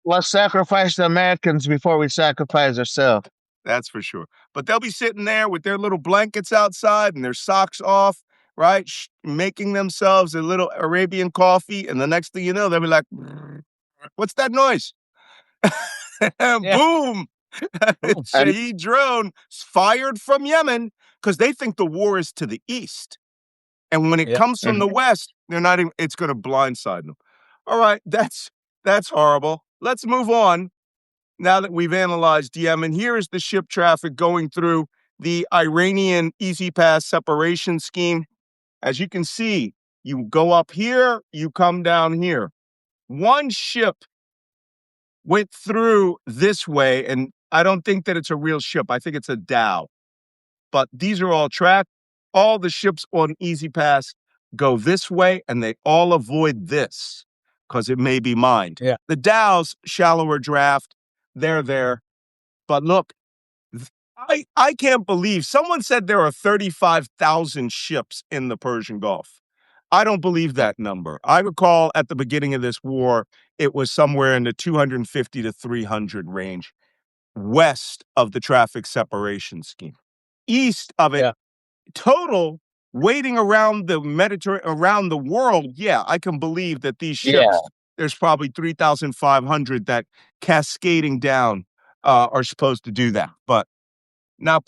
let's sacrifice the Americans before we sacrifice ourselves. That's for sure. But they'll be sitting there with their little blankets outside and their socks off, right? Making themselves a little Arabian coffee. And the next thing you know, they'll be like, what's that noise? yeah. Boom! Boom. It's Shahed drone fired from Yemen because they think the war is to the east. And when it Yeah. comes from the west, they're not even, it's going to blindside them. All right, that's horrible. Let's move on. Now that we've analyzed Yemen, here is the ship traffic going through the Iranian Easy Pass separation scheme. As you can see, you go up here, you come down here. One ship went through this way, and I don't think that it's a real ship. I think it's a dhow. But these are all tracked. All the ships on Easy Pass go this way, and they all avoid this because it may be mined. Yeah. The dhows, shallower draft, they're there. But look, I can't believe someone said there are 35,000 ships in the Persian Gulf. I don't believe that number. I recall at the beginning of this war, it was somewhere in the 250 to 300 range west of the traffic separation scheme. East of it, Yeah. total waiting around the Mediterranean, around the world, yeah, I can believe that these ships, there's probably 3,500 that cascading down are supposed to do that, but not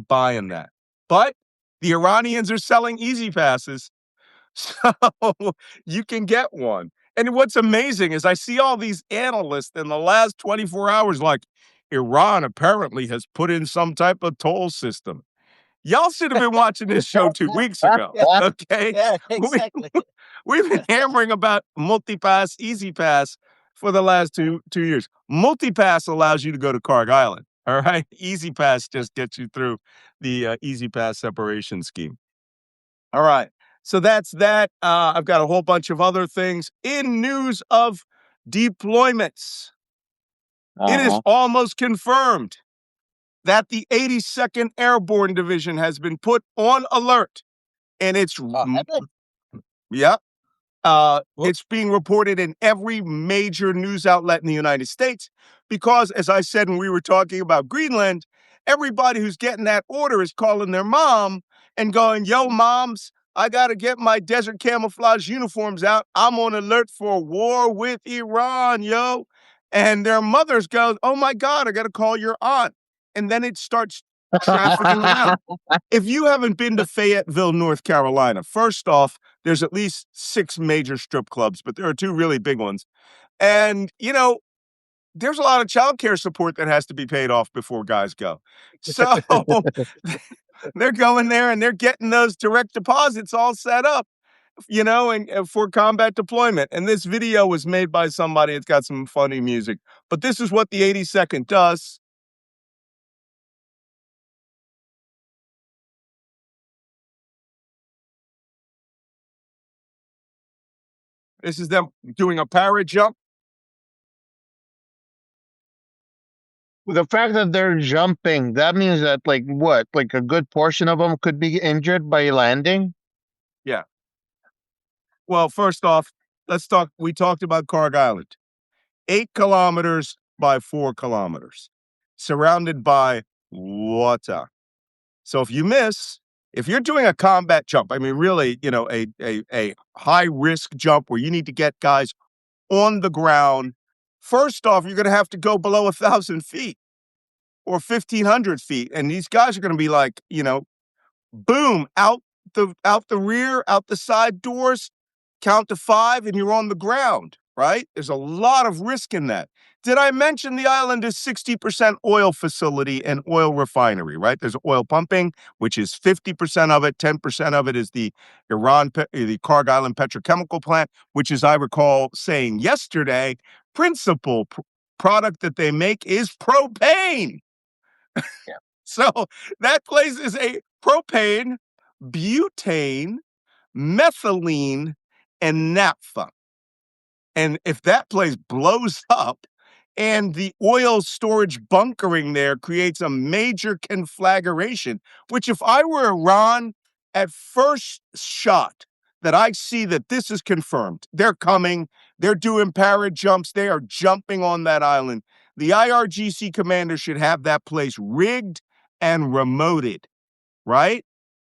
buying that. But the Iranians are selling easy passes, so you can get one. And what's amazing is I see all these analysts in the last 24 hours like, Iran apparently has put in some type of toll system. Y'all should have been watching this show 2 weeks ago, Yeah. okay? Yeah, exactly. We've been hammering about multi-pass, easy pass for the last two years. Multi-pass allows you to go to Karg Island, all right? Easy pass just gets you through the easy pass separation scheme. All right, so that's that. I've got a whole bunch of other things. In news of deployments, it is almost confirmed that the 82nd Airborne Division has been put on alert, and it's yeah. It's being reported in every major news outlet in the United States because, as I said when we were talking about Greenland, everybody who's getting that order is calling their mom and going, yo, moms, I got to get my desert camouflage uniforms out. I'm on alert for war with Iran, yo. And their mothers go, oh, my God, I got to call your aunt. And then it starts trafficking around. If you haven't been to Fayetteville, North Carolina, first off, there's at least 6 major strip clubs, but there are 2 really big ones. And, there's a lot of childcare support that has to be paid off before guys go. So they're going there and they're getting those direct deposits all set up, and for combat deployment. And this video was made by somebody. It's got some funny music, but this is what the 82nd does. This is them doing a parrot jump. The fact that they're jumping, that means that like what? Like a good portion of them could be injured by landing? Yeah. Well, first off, let's talk. We talked about Carg Island. 8 kilometers by 4 kilometers, surrounded by water. So if you miss, if you're doing a combat jump, I mean, really, a high risk jump where you need to get guys on the ground, first off, you're going to have to go below 1,000 feet or 1,500 feet. And these guys are going to be like, boom, out the rear, out the side doors, count to 5, and you're on the ground, right? There's a lot of risk in that. Did I mention the island is 60% oil facility and oil refinery, right? There's oil pumping, which is 50% of it. 10% of it is the Carg Island petrochemical plant, which, as I recall saying yesterday, principal product that they make is propane. Yeah. So that place is a propane, butane, methylene, and naphtha. And if that place blows up and the oil storage bunkering there creates a major conflagration, which if I were Iran at first shot, that I see that this is confirmed. They're coming. They're doing parrot jumps. They are jumping on that island. The IRGC commander should have that place rigged and remoted, right?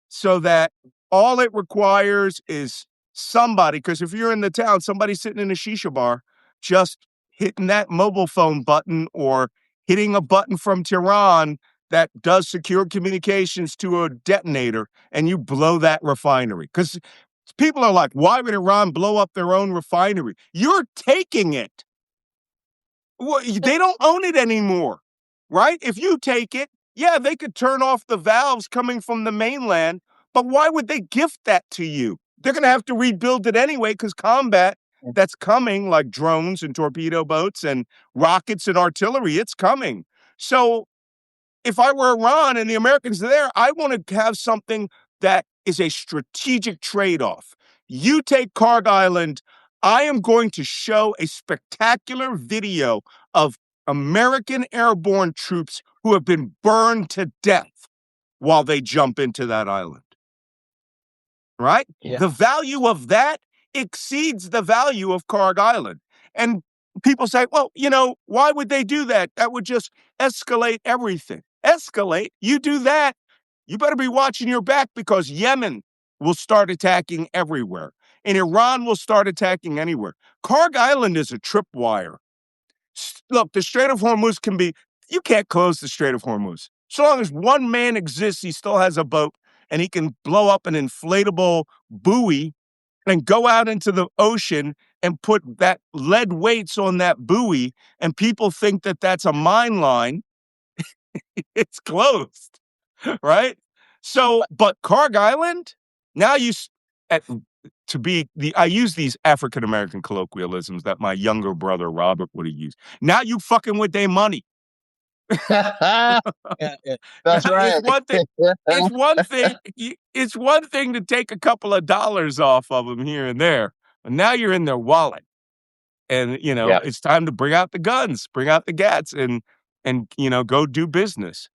So that all it requires is somebody, because if you're in the town, somebody sitting in a shisha bar, just hitting that mobile phone button or hitting a button from Tehran that does secure communications to a detonator, and you blow that refinery. Because people are like, why would Iran blow up their own refinery? You're taking it. Well, they don't own it anymore, right? If you take it, yeah, they could turn off the valves coming from the mainland, but why would they gift that to you? They're going to have to rebuild it anyway because combat that's coming, like drones and torpedo boats and rockets and artillery, it's coming. So if I were Iran and the Americans are there, I want to have something that is a strategic trade-off. You take Carg Island, I am going to show a spectacular video of American airborne troops who have been burned to death while they jump into that island. Right? Yeah. The value of that exceeds the value of Carg Island. And people say, well, why would they do that? That would just escalate everything. Escalate? You do that, you better be watching your back because Yemen will start attacking everywhere. And Iran will start attacking anywhere. Carg Island is a tripwire. Look, the Strait of Hormuz you can't close the Strait of Hormuz. So long as one man exists, he still has a boat and he can blow up an inflatable buoy and go out into the ocean and put that lead weights on that buoy, and people think that that's a mine line. It's closed, right? So, but Carg Island, now I use these African American colloquialisms that my younger brother Robert would have used. Now you fucking with their money. That's right. It's one thing. It's one thing to take a couple of dollars off of them here and there, but now you're in their wallet, and Yeah. it's time to bring out the guns, bring out the gats, and go do business.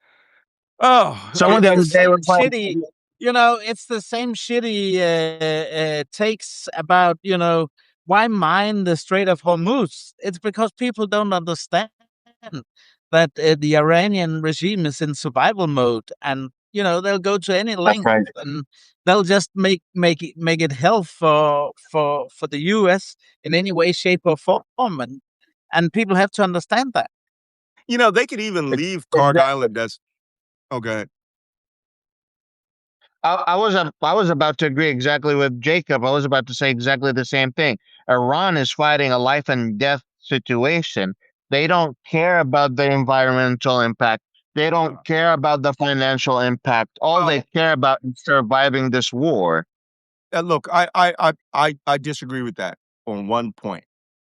Oh, Someone the other It's day was like, shitty. It's the same shitty takes about, why mine the Strait of Hormuz? It's because people don't understand that the Iranian regime is in survival mode, and they'll go to any length, right. and they'll just make it hell for the U.S. in any way, shape, or form, and people have to understand that. They could even leave Carg Exactly. Island as. Oh, go ahead. I was about to agree exactly with Jacob. I was about to say exactly the same thing. Iran is fighting a life and death situation. They don't care about the environmental impact. They don't care about the financial impact. All they Well, care about is surviving this war. look, I disagree with that on one point.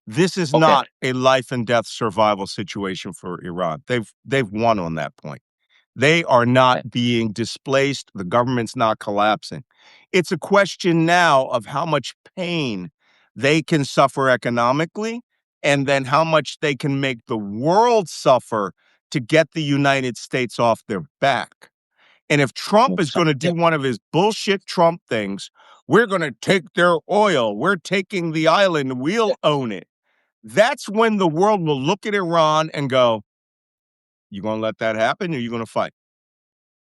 This is Okay. not a life and death survival situation for Iran. They've won on that point. They are not being displaced. The government's not collapsing. It's a question now of how much pain they can suffer economically and then how much they can make the world suffer to get the United States off their back. And if Trump is going to do one of his bullshit Trump things, we're going to take their oil. We're taking the island. We'll own it. That's when the world will look at Iran and go, you going to let that happen or you going to fight?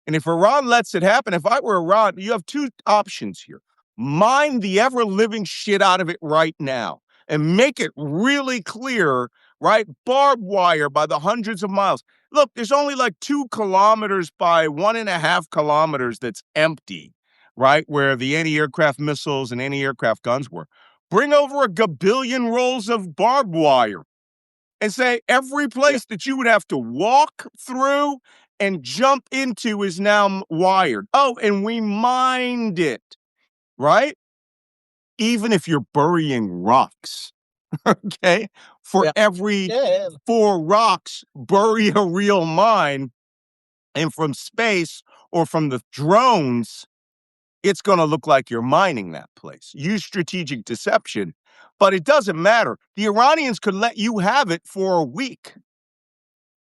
And if Iran lets it happen, if I were Iran, you have two options here. Mine the ever living shit out of it right now and make it really clear, right? Barbed wire by the hundreds of miles. Look, there's only like 2 kilometers by 1.5 kilometers that's empty, right? Where the anti-aircraft missiles and anti-aircraft guns were. Bring over a gabillion rolls of barbed wire and say every place that you would have to walk through and jump into is now wired. Oh, and we mined it, right? Even if you're burying rocks, okay? For every 4 rocks, bury a real mine. And from space or from the drones, it's going to look like you're mining that place. Use strategic deception, but it doesn't matter. The Iranians could let you have it for a week.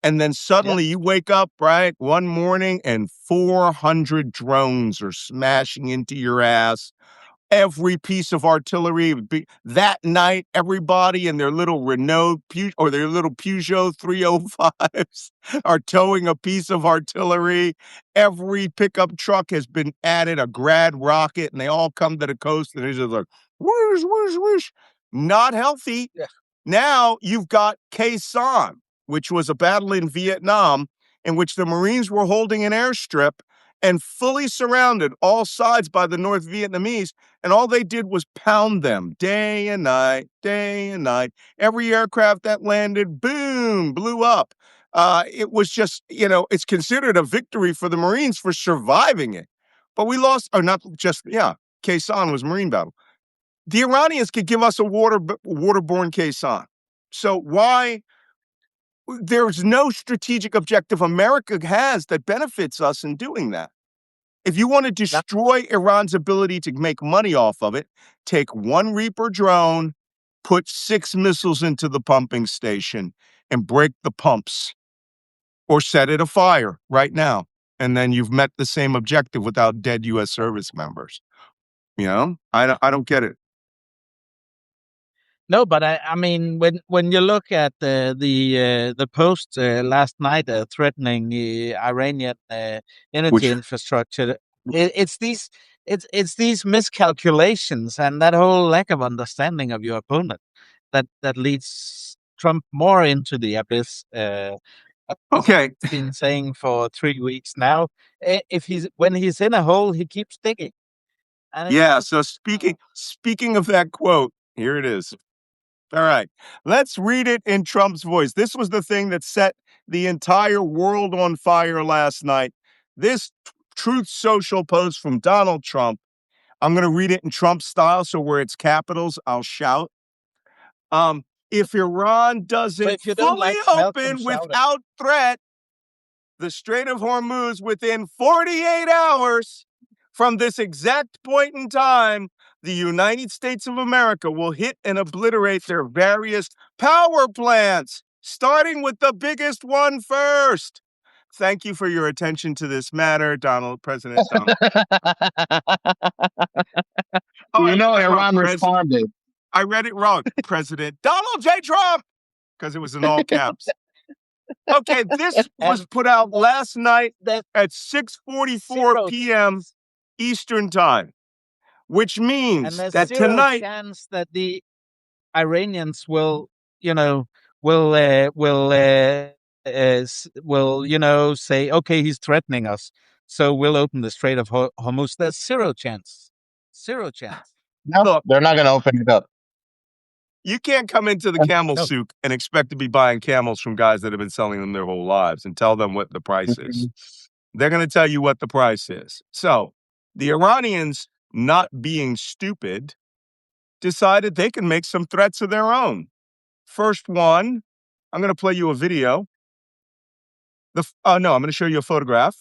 And then suddenly you wake up, right, one morning and 400 drones are smashing into your ass. Every piece of artillery would be that night. Everybody in their little Renault or their little Peugeot 305s are towing a piece of artillery. Every pickup truck has been added a grad rocket, and they all come to the coast, and it's just like whoosh, whoosh, whoosh. Not healthy. Now you've got Kaarsbo, which was a battle in Vietnam in which the Marines were holding an airstrip and fully surrounded all sides by the North Vietnamese. And all they did was pound them day and night, day and night. Every aircraft that landed, boom, blew up. It was just, it's considered a victory for the Marines for surviving it. But we lost, or not just, Kaarsbo was Marine battle. The Iranians could give us a waterborne Kaarsbo. So why? There's no strategic objective America has that benefits us in doing that. If you want to destroy Iran's ability to make money off of it, take 1 Reaper drone, put 6 missiles into the pumping station, and break the pumps, or set it afire right now. And then you've met the same objective without dead U.S. service members. I don't get it. No, but I mean, when you look at the post last night threatening the Iranian energy infrastructure, it's these miscalculations and that whole lack of understanding of your opponent that leads Trump more into the abyss. Okay. I've been saying for 3 weeks now. If when he's in a hole, he keeps digging. And So speaking of that quote, here it is. All right, let's read it in Trump's voice. This was the thing that set the entire world on fire last night. This Truth Social post from Donald Trump. I'm going to read it in Trump style, so where it's capitals, I'll shout. If Iran doesn't fully open without threat the Strait of Hormuz within 48 hours from this exact point in time, the United States of America will hit and obliterate their various power plants, starting with the biggest one first. Thank you for your attention to this matter, President Donald. Iran responded. I read it wrong. President Donald J. Trump, because it was in all caps. Okay, this was put out last night at 6:44 p.m. Eastern Time, which means that tonight, chance that the Iranians will, will say, okay, he's threatening us, So we'll open the Strait of Hormuz. There's zero chance. Zero chance. No, Look, they're not going to open it up. you can't come into the camel souk and expect to be buying camels from guys that have been selling them their whole lives and tell them what the price is. They're going to tell you what the price is. So the Iranians, not being stupid, decided they can make some threats of their own. First one, I'm going to play you a video. I'm going to show you a photograph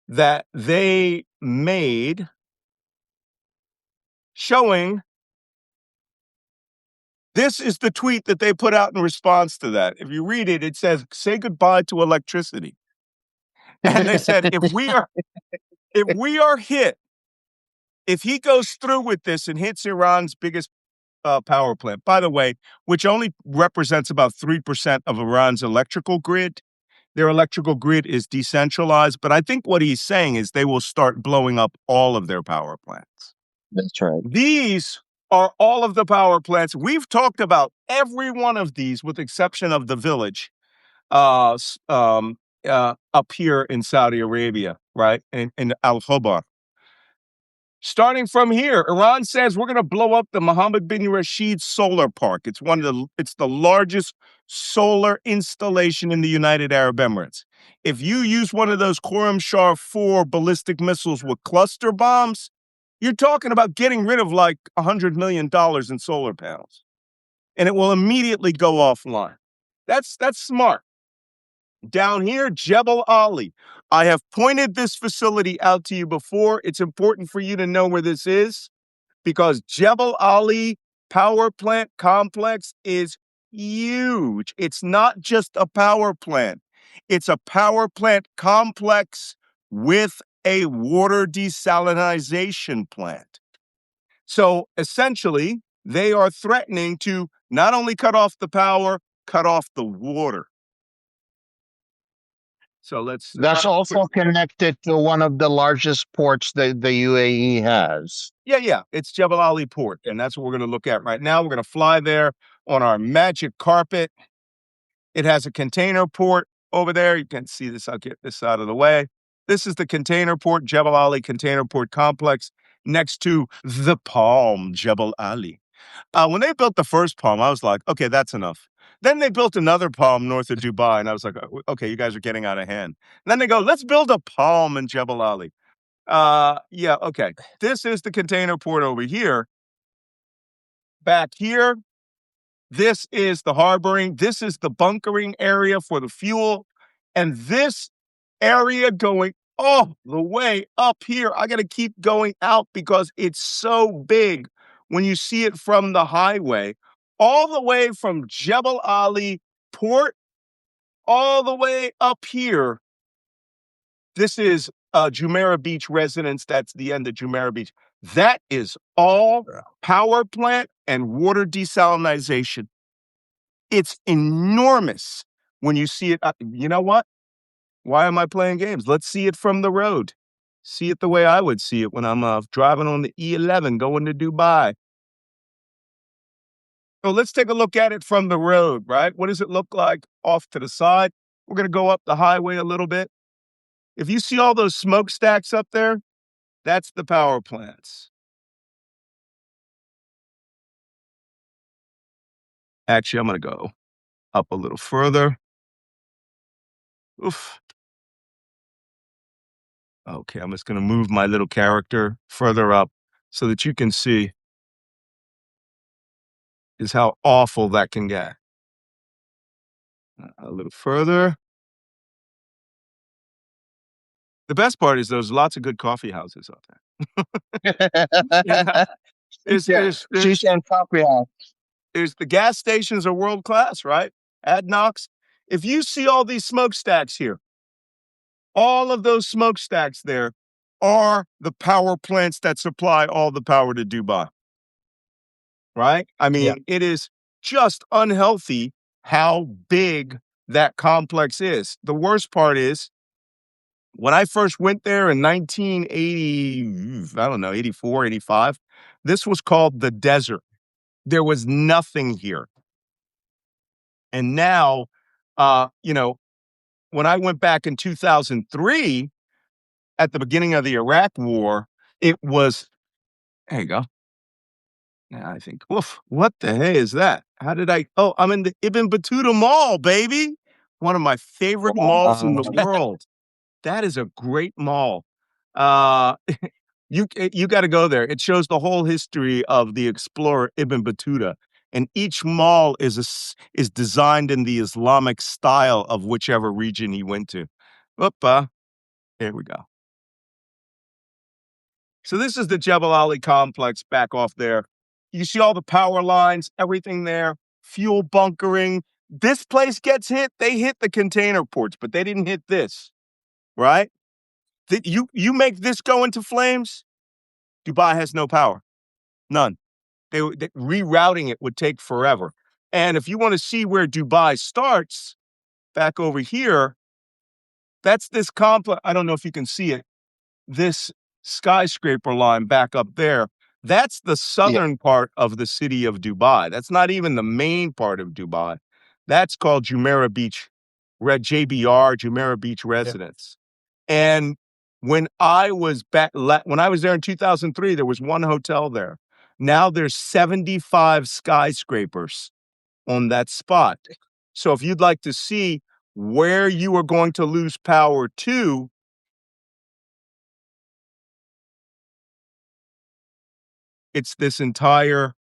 that they made showing. This is the tweet that they put out in response to that. If you read it, it says, "Say goodbye to electricity." And they said, if we are hit, if he goes through with this and hits Iran's biggest power plant, by the way, which only represents about 3% of Iran's electrical grid. Their electrical grid is decentralized, but I think what he's saying is they will start blowing up all of their power plants. That's right. These are all of the power plants. We've talked about every one of these, with the exception of the village up here in Saudi Arabia, right? In Al Khobar. Starting from here, Iran says we're going to blow up the Mohammed bin Rashid solar park. It's the largest solar installation in the United Arab Emirates. If you use one of those Khorramshahr 4 ballistic missiles with cluster bombs, you're talking about getting rid of like $100 million in solar panels. And it will immediately go offline. That's smart. Down here, Jebel Ali. I have pointed this facility out to you before. It's important for you to know where this is because Jebel Ali power plant complex is huge. It's not just a power plant. It's a power plant complex with a water desalinization plant. So essentially, they are threatening to not only cut off the power, cut off the water. So That's also connected to one of the largest ports that the UAE has. Yeah. It's Jebel Ali Port, and that's what we're going to look at right now. We're going to fly there on our magic carpet. It has a container port over there. You can see this. I'll get this out of the way. This is the container port, Jebel Ali Container Port Complex, next to the Palm, Jebel Ali. When they built the first palm, I was like, okay, that's enough. Then they built another palm north of Dubai, and I was like, okay, you guys are getting out of hand. And then they go, let's build a palm in Jebel Ali. Yeah, okay. This is the container port over here. Back here, this is the harboring. This is the bunkering area for the fuel. And this area going all the way up here, I got to keep going out because it's so big when you see it from the highway, all the way from Jebel Ali Port, all the way up here. This is Jumeirah Beach residence. That's the end of Jumeirah Beach. That is all power plant and water desalinization. It's enormous when you see it. You know what? Why am I playing games? Let's see it from the road. See it the way I would see it when I'm driving on the E11 going to Dubai. So let's take a look at it from the road, right? What does it look like off to the side? We're going to go up the highway a little bit. If you see all those smokestacks up there, that's the power plants. Actually, I'm going to go up a little further. Oof. Okay, I'm just going to move my little character further up so that you can see is how awful that can get. A little further. The best part is there's lots of good coffee houses out there. Yeah. Shisha coffee house. The gas stations are world class, right? ADNOC. If you see all these smokestacks here, all of those smokestacks there are the power plants that supply all the power to Dubai. Right? I mean, It is just unhealthy how big that complex is. The worst part is when I first went there in 1980, I don't know, 84, 85, this was called the desert. There was nothing here. And now, when I went back in 2003, at the beginning of the Iraq War, it was, there you go. Now I think, woof, what the hey is that? How did I'm in the Ibn Battuta Mall, baby. One of my favorite malls in the world. That is a great mall. Uh, you got to go there. It shows the whole history of the explorer Ibn Battuta, and each mall is designed in the Islamic style of whichever region he went to. Here we go. So this is the Jebel Ali complex back off there. You see all the power lines, everything there, fuel bunkering. This place gets hit. They hit the container ports, but they didn't hit this, right? You make this go into flames, Dubai has no power, none. Rerouting it would take forever. And if you want to see where Dubai starts, back over here, that's this complex. I don't know if you can see it. This skyscraper line back up there, that's the southern part of the city of Dubai. That's not even the main part of Dubai. That's called Jumeirah Beach, JBR, Jumeirah Beach Residence. And when I was there in 2003, there was one hotel there. Now there's 75 skyscrapers on that spot. So if you'd like to see where you are going to lose power to, it's this entire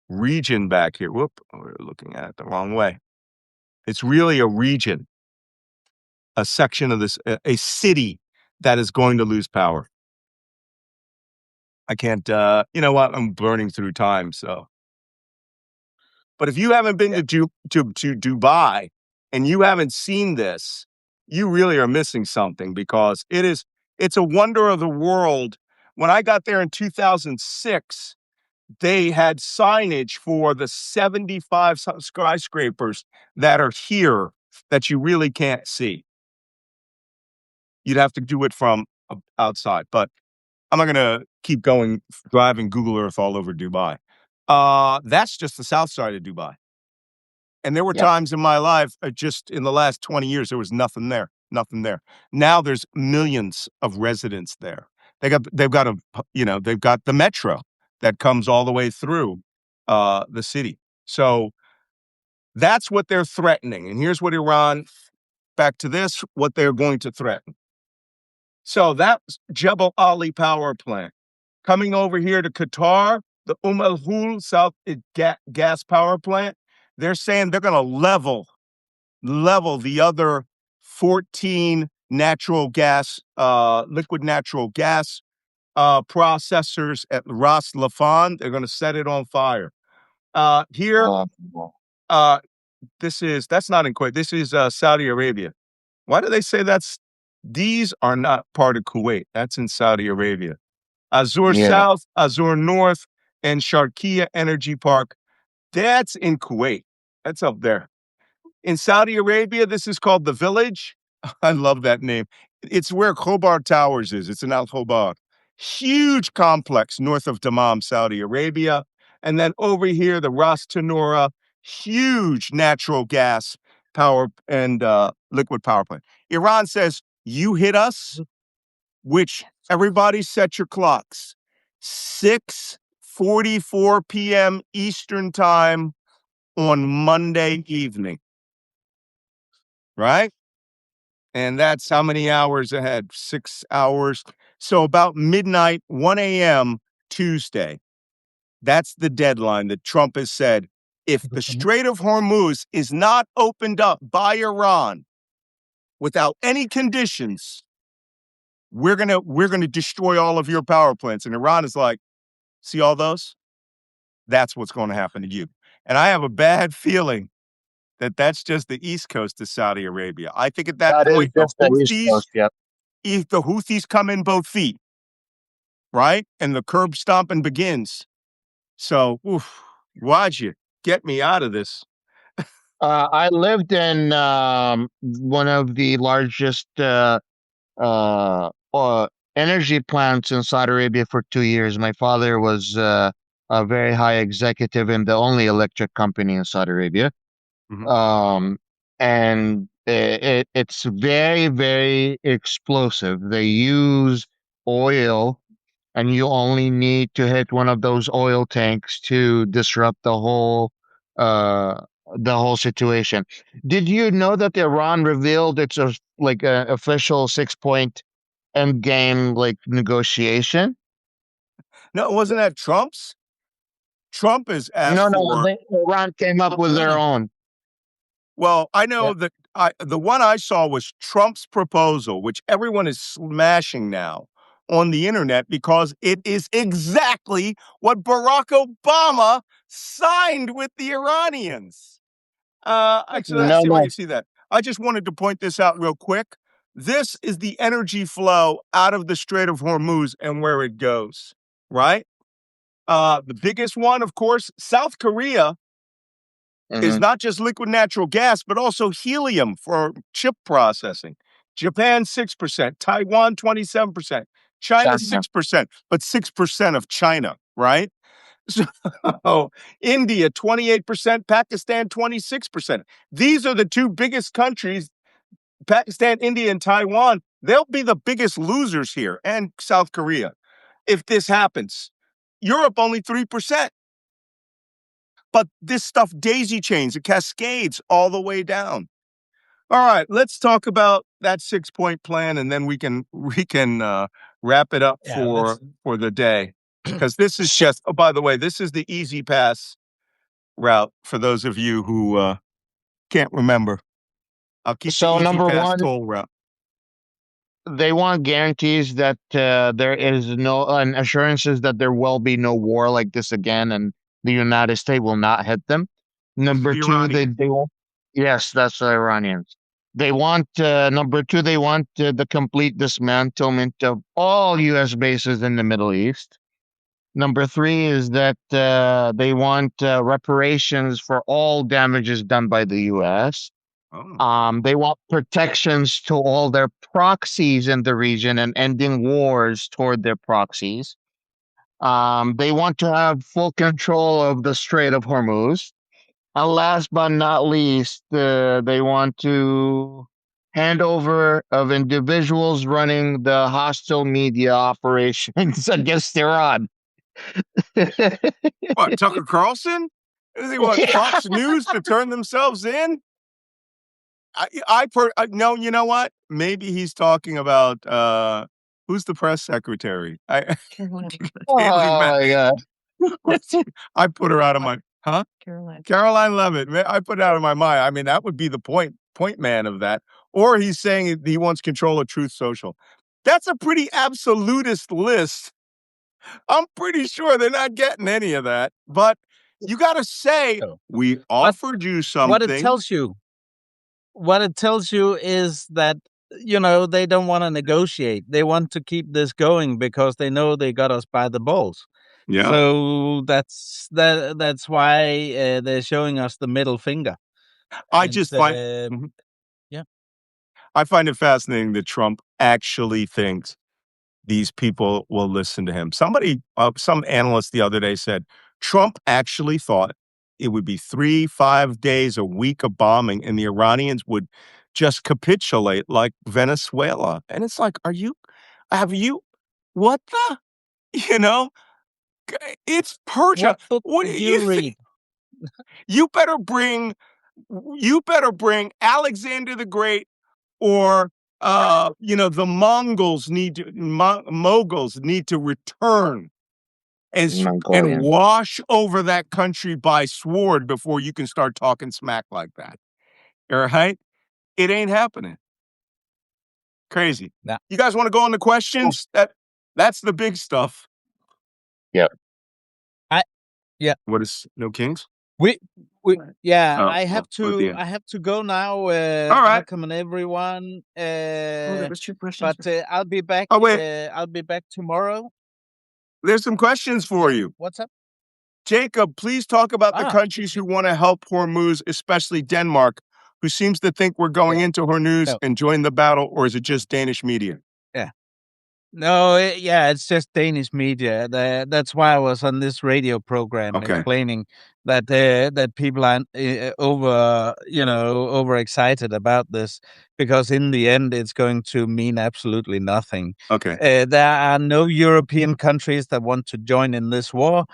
region back here. Whoop, we're looking at it the wrong way. It's really a region, a section of this, a city that is going to lose power. I can't, you know what? I'm burning through time, so. But if you haven't been to Dubai and you haven't seen this, you really are missing something, because it's a wonder of the world. When I got there in 2006, they had signage for the 75 skyscrapers that are here that you really can't see. You'd have to do it from outside, but I'm not going to keep going, driving Google Earth all over Dubai. That's just the south side of Dubai. And there were times in my life, just in the last 20 years, there was nothing there. Now there's millions of residents there. They've got the metro that comes all the way through the city. So that's what they're threatening. And here's what Iran, back to this, what they're going to threaten. So that's Jebel Ali power plant. Coming over here to Qatar, the Al Hul South gas power plant, they're saying they're going to level the other 14 liquid natural gas processors at Ras Laffan. They're going to set it on fire. Here, that's not in Kuwait. This is Saudi Arabia. Why do they say these are not part of Kuwait? That's in Saudi Arabia. Azur South, Azur North, and Sharqiya Energy Park. That's in Kuwait. That's up there. In Saudi Arabia, this is called the Village. I love that name. It's where Khobar Towers is. It's in Al Khobar. Huge complex north of Dammam, Saudi Arabia. And then over here, the Ras Tanura, huge natural gas power and liquid power plant. Iran says, you hit us, which everybody set your clocks. 6:44 p.m. Eastern time on Monday evening. Right? And that's how many hours ahead? 6 hours. So about midnight, 1 a.m. Tuesday. That's the deadline that Trump has said. If the Strait of Hormuz is not opened up by Iran without any conditions, we're gonna destroy all of your power plants. And Iran is like, see all those? That's what's going to happen to you. And I have a bad feeling that that's just the east coast of Saudi Arabia. I think at that point, is just the East Coast, if the Houthis come in both feet, right? And the curb stomping begins. So, Why'd get me out of this? I lived in one of the largest energy plants in Saudi Arabia for 2 years. My father was a very high executive in the only electric company in Saudi Arabia. Mhm. And it's very, very explosive. They use oil, and you only need to hit one of those oil tanks to disrupt uh the whole situation. Did you know that Iran revealed its like official 6 point end game like negotiation? No, wasn't that Trump's? Trump has asked No, for. Iran came up with their own. Well, I know Yeah. that the one I saw was Trump's proposal, which everyone is smashing now on the internet because it is exactly what Barack Obama signed with the Iranians. Actually, let's see if I No. can see that. I just wanted to point this out real quick. This is the energy flow out of the Strait of Hormuz and where it goes, right? The biggest one, of course, South Korea is Mhm. not just liquid natural gas, but also helium for chip processing. Japan, 6%, Taiwan, 27%, China, China. 6%, but 6% of China, right? So India, 28%, Pakistan, 26%. These are the two biggest countries, Pakistan, India, and Taiwan. They'll be the biggest losers here, and South Korea, if this happens. Europe, only 3%. But this stuff daisy chains, it cascades all the way down. All right, let's talk about that 6 point plan, and then we can wrap it up Yeah, let's for the day. Because this is just, oh, by the way, this is the easy pass route for those of you who can't remember. I'll keep the So easy number pass one, toll route. they want guarantees that there is no and assurances that there will be no war like this again, and the United States will not hit them. Number The two, Iranians. they want, yes, that's the Iranians. They want number two, they want the complete dismantlement of all U.S. bases in the Middle East. Number three is that they want reparations for all damages done by the U.S. Oh. They want protections to all their proxies in the region and ending wars toward their proxies. They want to have full control of the Strait of Hormuz. And last but not least, they want to hand over of individuals running the hostile media operations against Iran. What, Tucker Carlson? Does he want Fox News to turn themselves in? No, you know what? Maybe he's talking about who's the press secretary? Kayleigh Oh Ma- my God. I put her out of my Caroline Levitt. I put it out of my mind. I mean, that would be the point man of that. Or he's saying he wants control of Truth Social. That's a pretty absolutist list. I'm pretty sure they're not getting any of that. But you got to say, No. we But offered you what it something. tells you is that they don't want to negotiate. They want to keep this going because they know they got us by the balls. Yeah. So that's why they're showing us the middle finger. I And, just find yeah. I find it fascinating that Trump actually thinks these people will listen to him. Somebody, some analyst the other day said Trump actually thought it would be 3-5 days, a week of bombing, and the Iranians would just capitulate like Venezuela. And it's like, what the, you know, it's Persia. What book What do did you you think? read? You better bring Alexander the Great, or the Moguls need to return and Mongolian. wash over that country by sword before you can start talking smack like that. All right? It ain't happening. Crazy. No. You guys want to go on the questions? That's the big stuff. Yep. What is no kings? We yeah, Oh, I have well, to go now. All right. Welcome everyone. But I'll be back. Oh, wait. I'll be back tomorrow. There's some questions for you. What's up? Jacob, please talk about the countries who want to help Hormuz, especially Denmark, who seems to think we're going into Hormuz No. and join the battle, or is it just Danish media? Yeah. No, yeah, it's just Danish media. That's why I was on this radio program Okay. explaining that that people are overexcited about this, because in the end it's going to mean absolutely nothing. Okay. There are no European countries that want to join in this war,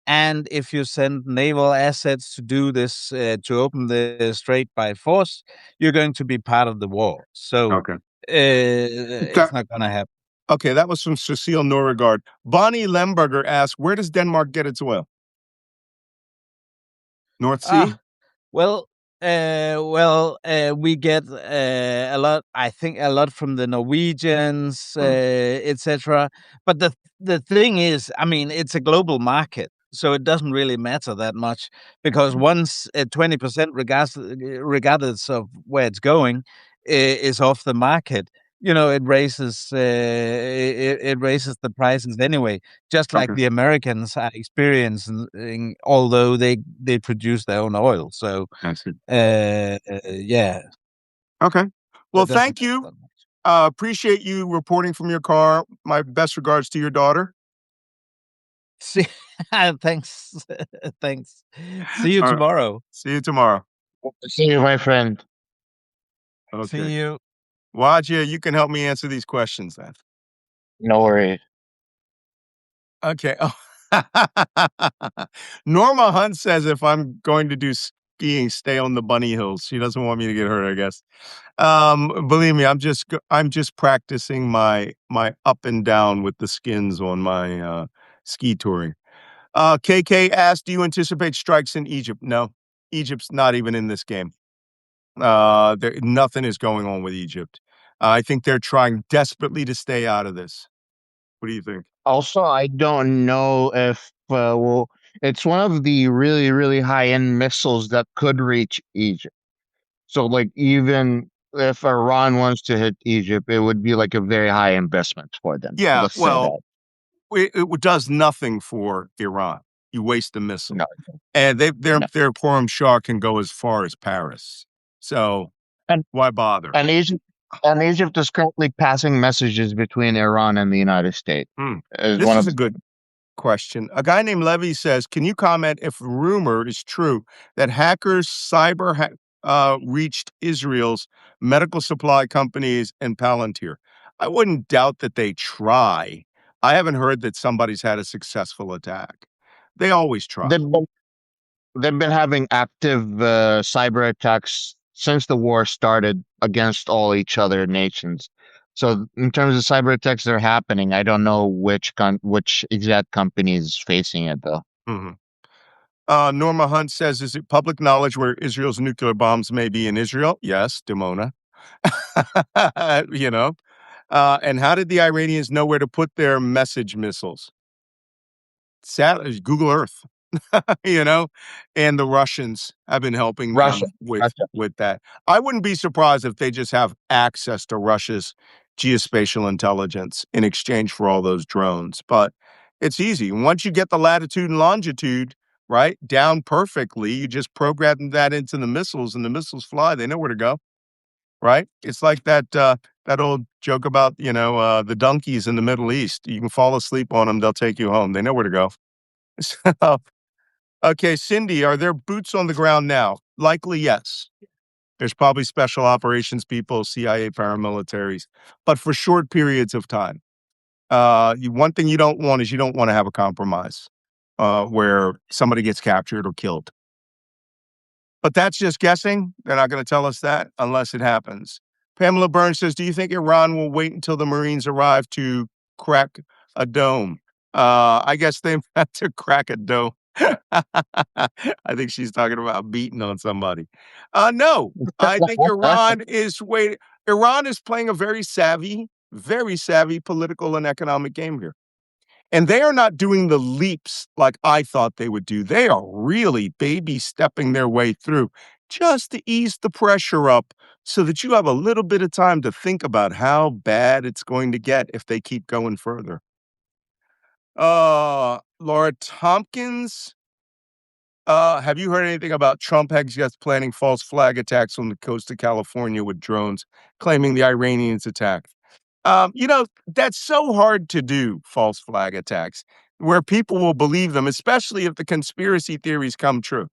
and if you send naval assets to do this, to open the strait by force, you're going to be part of the war. So Okay. it's not going to happen. Okay, that was from Cecile Norregard. Bonnie Lemberger asked, where does Denmark get its oil? North Sea? Well, we get a lot. I think a lot from the Norwegians, etc. But the thing is, I mean, it's a global market, so it doesn't really matter that much, because once 20%, regardless of where it's going, is off the market, it raises it raises the prices anyway, just like Okay. the Americans are experiencing, although they produce their own oil. So I see. yeah. Okay. Well, That doesn't thank matter you. that much. Appreciate you reporting from your car. My best regards to your daughter. See, thanks, thanks. See you All right. tomorrow. See you tomorrow. See you, my friend. Okay. See you. Wajia, you can help me answer these questions then. No worries. Okay. Oh. Norma Hunt says if I'm going to do skiing, stay on the bunny hills. She doesn't want me to get hurt, I guess. Believe me, I'm just practicing my up and down with the skins on my ski touring. KK asked, do you anticipate strikes in Egypt? No. Egypt's not even in this game. Nothing is going on with Egypt. I think they're trying desperately to stay out of this. What do you think? Also, I don't know if it's one of the really, really high-end missiles that could reach Egypt. So, like, even if Iran wants to hit Egypt, it would be like a very high investment for them. Yeah, Let's say well, that. it does nothing for Iran. You waste a missile. No, And no. their Purim Shah can go as far as Paris. So And why bother? and Egypt is currently passing messages between Iran and the United States. Is This one is of a good question. A guy named Levy says, can you comment if rumor is true that hackers reached Israel's medical supply companies and Palantir? I wouldn't doubt that they try. I haven't heard that somebody's had a successful attack. They always try. they've been having active cyber attacks since the war started against all each other nations. So in terms of cyber attacks that are happening, I don't know which exact company is facing it though. Mhm. Norma Hunt says, is it public knowledge where Israel's nuclear bombs may be in Israel? Yes, Dimona. you know. And how did the Iranians know where to put their message missiles? Google Earth, and the Russians have been helping Russia. them with that. I wouldn't be surprised if they just have access to Russia's geospatial intelligence in exchange for all those drones. But it's easy. Once you get the latitude and longitude, right, down perfectly, you just program that into the missiles and the missiles fly. They know where to go, right? It's like that old joke about, the donkeys in the Middle East. You can fall asleep on them, they'll take you home. They know where to go. So, okay, Cindy, are there boots on the ground now? Likely, yes. There's probably special operations people, CIA paramilitaries, but for short periods of time. One thing you don't want is you don't want to have a compromise where somebody gets captured or killed. But that's just guessing. They're not going to tell us that unless it happens. Pamela Burns says, do you think Iran will wait until the Marines arrive to crack a dome? I guess they have to crack a dome. I think she's talking about beating on somebody. No, I think Iran is waiting. Iran is playing a very savvy political and economic game here. And they are not doing the leaps like I thought they would do. They are really baby stepping their way through just to ease the pressure up so that you have a little bit of time to think about how bad it's going to get if they keep going further. Laura Tompkins, have you heard anything about Trump execs planning false flag attacks on the coast of California with drones, claiming the Iranians attacked? That's so hard to do, false flag attacks, where people will believe them, especially if the conspiracy theories come true,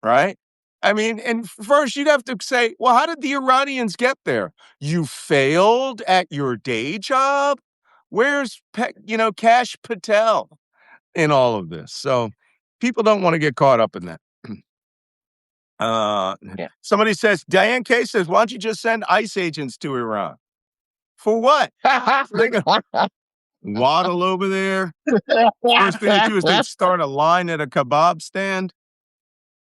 right? I mean, and first you'd have to say, well, how did the Iranians get there? You failed at your day job? Where's, Kash Patel in all of this? So people don't want to get caught up in that. Yeah. Somebody says, Diane K says, why don't you just send ICE agents to Iran? For what? They're gonna waddle over there. First thing they do is they start a line at a kebab stand.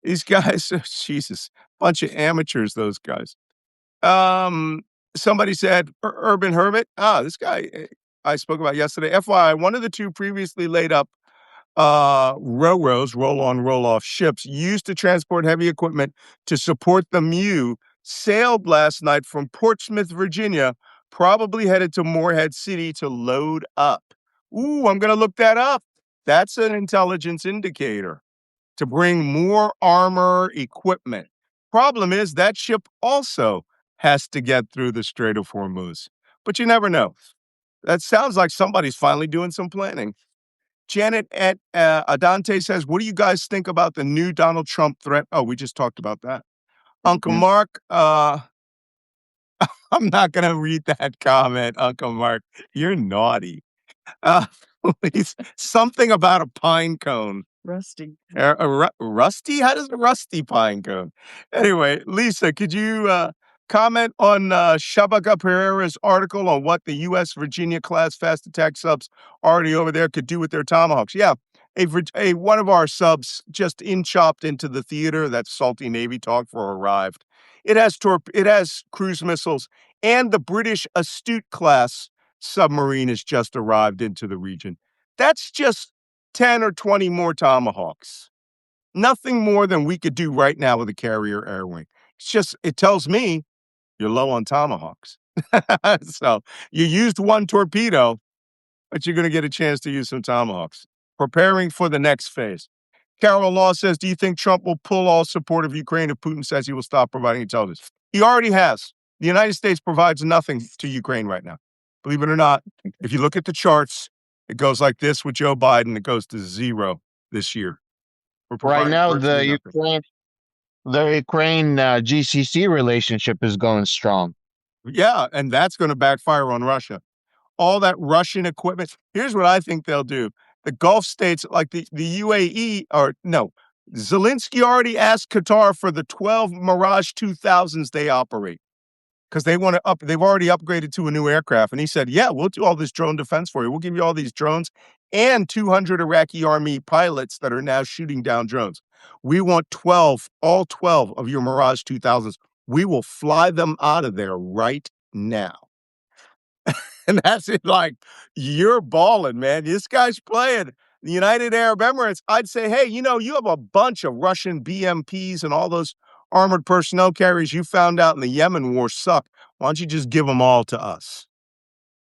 These guys, Jesus, bunch of amateurs, those guys. Somebody said, Urban Hermit. This guy I spoke about yesterday. FYI, one of the two previously laid up roll-on, roll-off ships used to transport heavy equipment to support the MEU sailed last night from Portsmouth, Virginia, probably headed to Morehead City to load up. Ooh, I'm going to look that up. That's an intelligence indicator to bring more armor equipment. Problem is that ship also has to get through the Strait of Hormuz, but you never know. That sounds like somebody's finally doing some planning. Janet at Adante says, what do you guys think about the new Donald Trump threat? Oh, we just talked about that. Uncle Mark, I'm not going to read that comment, Uncle Mark. You're naughty. Please, something about a pine cone. Rusty. Rusty? How does a rusty pine cone? Anyway, Lisa, could you comment on Shabaka Pereira's article on what the U.S. Virginia-class fast attack subs already over there could do with their Tomahawks? Yeah, one of our subs just chopped into the theater. That's salty Navy talk for arrived. It has cruise missiles, and the British Astute-class submarine has just arrived into the region. That's just 10 or 20 more Tomahawks. Nothing more than we could do right now with a carrier air wing. It tells me you're low on Tomahawks. So you used one torpedo, but you're going to get a chance to use some Tomahawks. Preparing for the next phase. Carol Law says, do you think Trump will pull all support of Ukraine if Putin says he will stop providing intelligence? He already has. The United States provides nothing to Ukraine right now. Believe it or not, if you look at the charts, it goes like this with Joe Biden. It goes to zero this year. Right now, the Ukraine GCC relationship is going strong. Yeah, and that's going to backfire on Russia. All that Russian equipment. Here's what I think they'll do. The Gulf states, like the UAE, Zelensky already asked Qatar for the 12 Mirage 2000s they operate because they've already upgraded to a new aircraft. And he said, yeah, we'll do all this drone defense for you. We'll give you all these drones and 200 Iraqi army pilots that are now shooting down drones. We want all 12 of your Mirage 2000s. We will fly them out of there right now. And that's it. Like, you're balling, man. This guy's playing. The United Arab Emirates, I'd say, hey, you have a bunch of Russian BMPs and all those armored personnel carriers you found out in the Yemen war suck. Why don't you just give them all to us?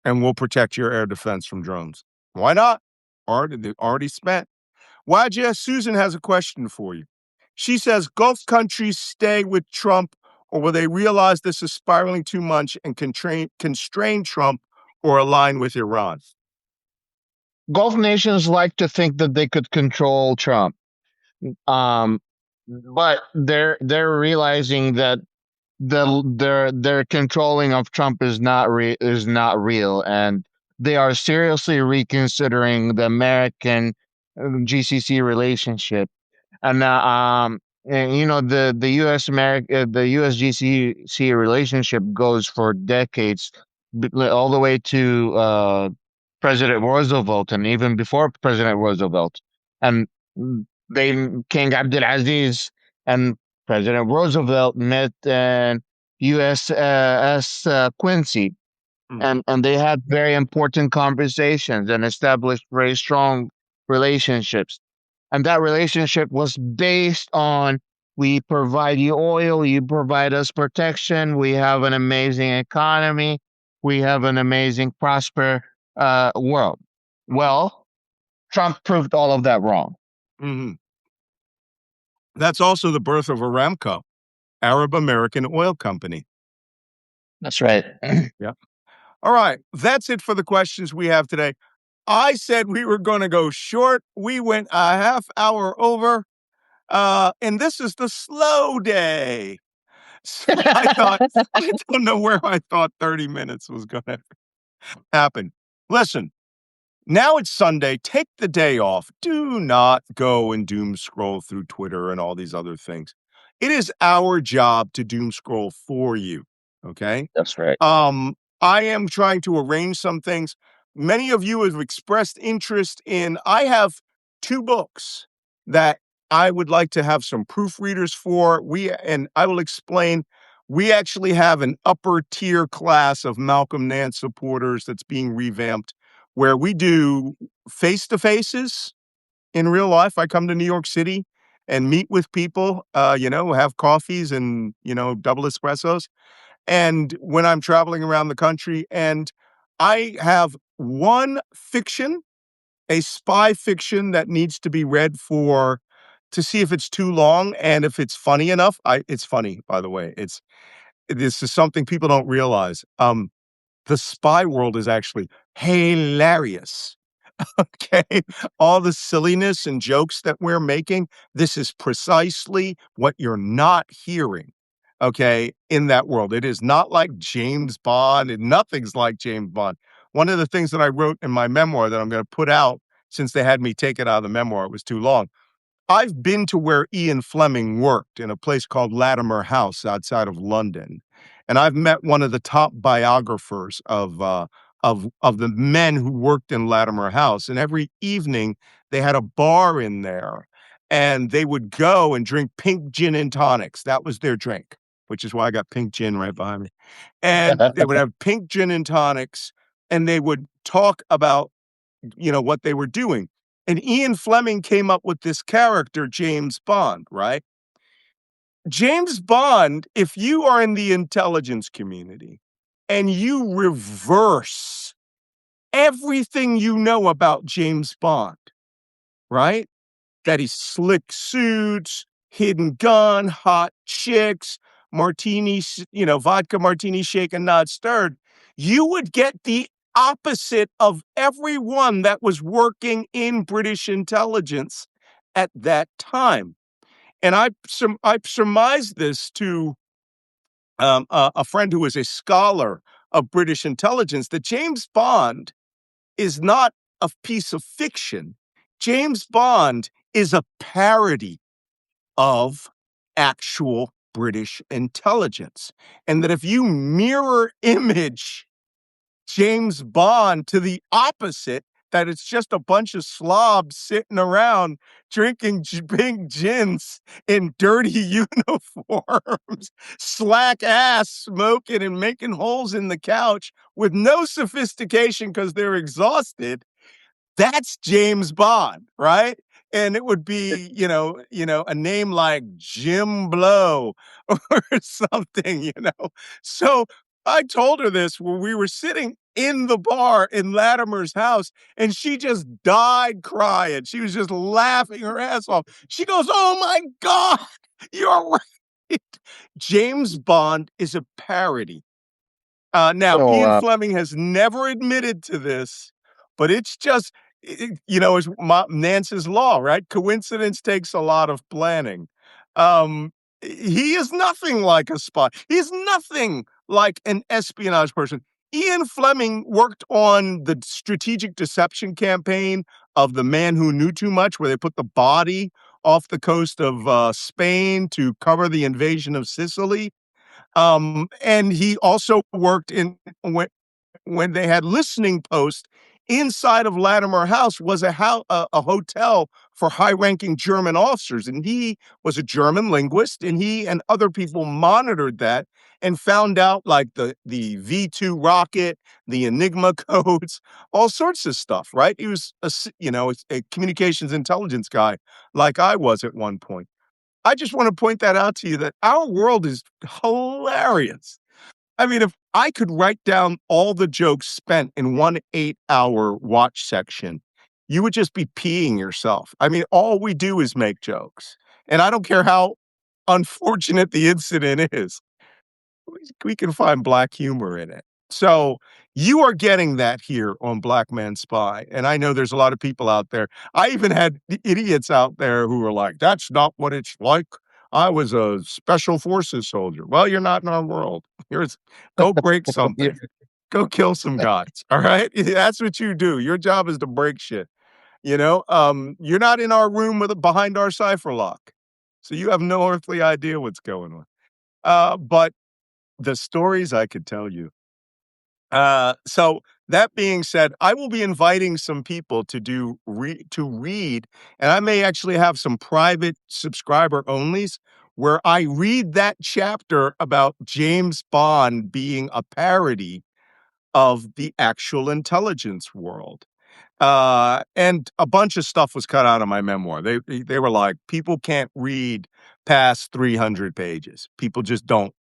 And we'll protect your air defense from drones. Why not? Already spent. YJS Susan has a question for you. She says, Gulf countries stay with Trump, or will they realize this is spiraling too much and constrain Trump or align with Iran? Gulf nations like to think that they could control Trump, but they're realizing that their controlling of Trump is not real, and they are seriously reconsidering the American GCC relationship. And the US GCC relationship goes for decades, all the way to President Roosevelt, and even before President Roosevelt. And King Abdulaziz and President Roosevelt met in USS Quincy, and they had very important conversations and established very strong relationships. And that relationship was based on, we provide you oil, you provide us protection, we have an amazing economy, we have an amazing, prosper world. Well, Trump proved all of that wrong. Mm-hmm. That's also the birth of Aramco, Arab American Oil Company. That's right. Yeah. All right, that's it for the questions we have today. I said we were going to go short. We went a half hour over, and this is the slow day. So I don't know where I thought 30 minutes was going to happen. Listen, now it's Sunday. Take the day off. Do not go and doom scroll through Twitter and all these other things. It is our job to doom scroll for you. Okay. That's right. I am trying to arrange some things. Many of you have expressed interest in, I have 2 books that I would like to have some proofreaders for. And I will explain. We actually have an upper tier class of Malcolm Nance supporters that's being revamped where we do face-to-faces in real life. I come to New York City and meet with people, have coffees and, double espressos. And when I'm traveling around the country, and I have one fiction, a spy fiction that needs to be read to see if it's too long and if it's funny enough. It's funny, by the way. This is something people don't realize. The spy world is actually hilarious. Okay. All the silliness and jokes that we're making, this is precisely what you're not hearing. Okay. In that world, it is not like James Bond, and nothing's like James Bond. One of the things that I wrote in my memoir that I'm going to put out, since they had me take it out of the memoir, it was too long. I've been to where Ian Fleming worked in a place called Latimer House outside of London. And I've met one of the top biographers of the men who worked in Latimer House. And every evening they had a bar in there and they would go and drink pink gin and tonics. That was their drink, which is why I got pink gin right behind me. And they would have pink gin and tonics and they would talk about, what they were doing. And Ian Fleming came up with this character, James Bond, right? James Bond, if you are in the intelligence community and you reverse everything you know about James Bond, right? That he's slick suits, hidden gun, hot chicks, martinis, vodka martini shaken, not stirred. You would get the opposite of everyone that was working in British intelligence at that time. And I surmised this to a friend who was a scholar of British intelligence that James Bond is not a piece of fiction. James Bond is a parody of actual British intelligence. And that if you mirror image James Bond to the opposite, that it's just a bunch of slobs sitting around drinking big gins in dirty uniforms, slack ass smoking and making holes in the couch with no sophistication because they're exhausted. That's James Bond, right? And it would be, a name like Jim Blow or something. So I told her this when we were sitting in the bar in Latimer's house, and she just died crying. She was just laughing her ass off. She goes, "Oh my God, you're right." James Bond is a parody. Now, So, Ian Fleming has never admitted to this, but it's just, it's Nance's law, right? Coincidence takes a lot of planning. He is nothing like a spy. He's nothing like an espionage person. Ian Fleming worked on the strategic deception campaign of The Man Who Knew Too Much, where they put the body off the coast of Spain to cover the invasion of Sicily. And he also worked when they had listening posts inside of Latimer House was a hotel for high-ranking German officers, and he was a German linguist, and he and other people monitored that and found out like the V2 rocket, the Enigma codes, all sorts of stuff. Right? He was a communications intelligence guy, like I was at one point. I just want to point that out to you that our world is hilarious. I mean, if I could write down all the jokes spent in one 8-hour watch section, you would just be peeing yourself. I mean, all we do is make jokes. And I don't care how unfortunate the incident is. We can find black humor in it. So you are getting that here on Black Man Spy. And I know there's a lot of people out there. I even had idiots out there who were like, that's not what it's like. I was a special forces soldier. Well, you're not in our world. Go break Yeah. something. Go kill some guys. All right. That's what you do. Your job is to break shit. You're not in our room behind our cipher lock. So you have no earthly idea what's going on. But the stories I could tell you. So that being said, I will be inviting some people to read, and I may actually have some private subscriber onlys where I read that chapter about James Bond being a parody of the actual intelligence world. And a bunch of stuff was cut out of my memoir. They were like, people can't read past 300 pages. People just don't.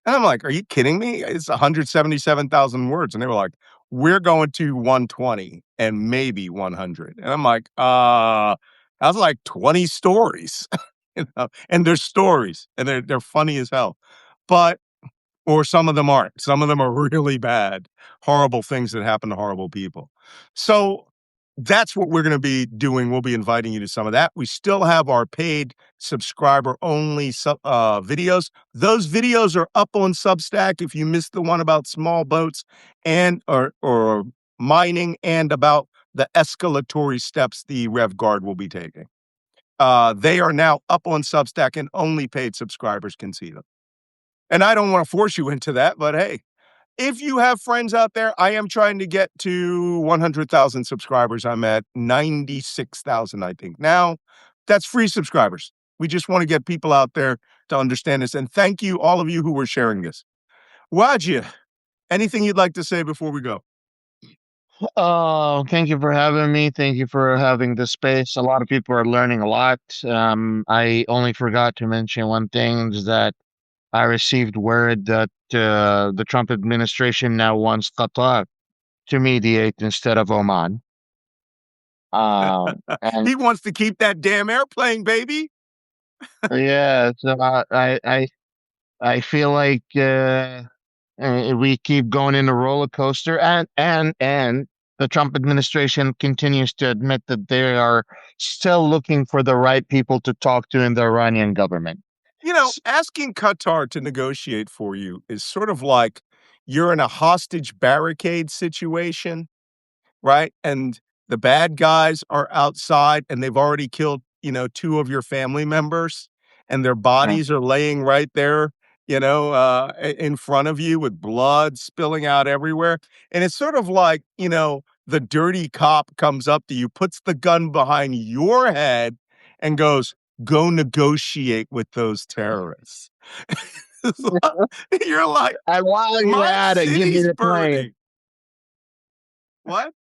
And I'm like, "Are you kidding me? It's 177,000 words." And they were like, "We're going to 120 and maybe 100." And I'm like, that's like 20 stories." And they're stories, and they're funny as hell. But or some of them aren't. Some of them are really bad, horrible things that happen to horrible people. So that's what we're going to be doing. We'll be inviting you to some of that. We still have our paid subscriber only videos. Those videos are up on Substack. If you missed the one about small boats and or mining and about the escalatory steps the Rev Guard will be taking. They are now up on Substack and only paid subscribers can see them. And I don't want to force you into that, but hey, if you have friends out there, I am trying to get to 100,000 subscribers. I'm at 96,000, I think. Now, that's free subscribers. We just want to get people out there to understand this. And thank you, all of you who were sharing this. Wajia, anything you'd like to say before we go? Oh, thank you for having me. Thank you for having this space. A lot of people are learning a lot. I only forgot to mention one thing is that I received word that the Trump administration now wants Qatar to mediate instead of Oman. And He wants to keep that damn airplane, baby. yeah, so I feel like we keep going in a roller coaster, and the Trump administration continues to admit that they are still looking for the right people to talk to in the Iranian government. Asking Qatar to negotiate for you is sort of like you're in a hostage barricade situation, right? And the bad guys are outside and they've already killed, two of your family members and their Yeah. bodies are laying right there, in front of you with blood spilling out everywhere. And it's sort of like, the dirty cop comes up to you, puts the gun behind your head and goes, go negotiate with those terrorists. You're like, And while you're my at it, give me city's the plane. burning. What?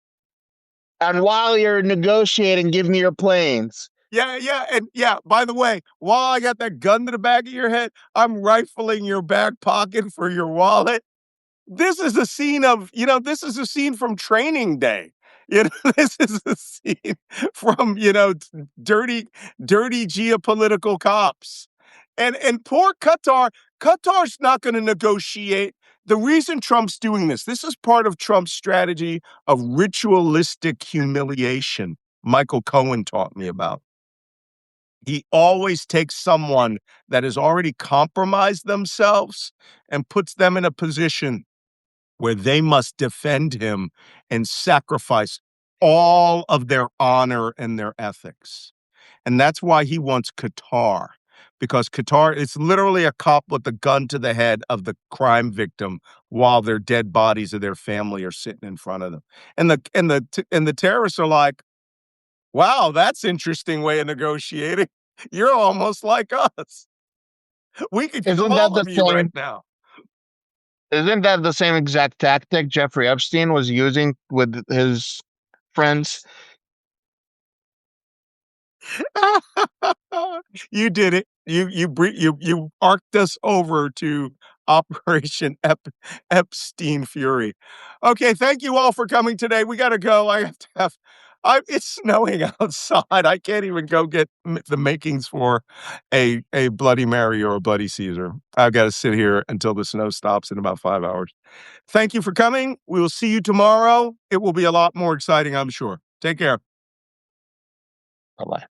And while you're negotiating, give me your planes. Yeah, and yeah, by the way, while I got that gun to the back of your head, I'm rifling your back pocket for your wallet. This is a scene this is a scene from Training Day. This is a scene from, dirty, dirty geopolitical cops. And poor Qatar's not going to negotiate. The reason Trump's doing this is part of Trump's strategy of ritualistic humiliation. Michael Cohen taught me about. He always takes someone that has already compromised themselves and puts them in a position where they must defend him and sacrifice all of their honor and their ethics. And that's why he wants Qatar, because Qatar is literally a cop with a gun to the head of the crime victim while their dead bodies of their family are sitting in front of them. And the terrorists are like, wow, that's interesting way of negotiating. You're almost like us. We could kill Isn't that all the of you right same? now. Isn't that the same exact tactic Jeffrey Epstein was using with his friends? You did it. You arced us over to Operation Epstein Fury. Okay, thank you all for coming today. We got to go. I have to have It's snowing outside. I can't even go get the makings for a Bloody Mary or a Bloody Caesar. I've got to sit here until the snow stops in about 5 hours. Thank you for coming. We will see you tomorrow. It will be a lot more exciting, I'm sure. Take care. Bye-bye.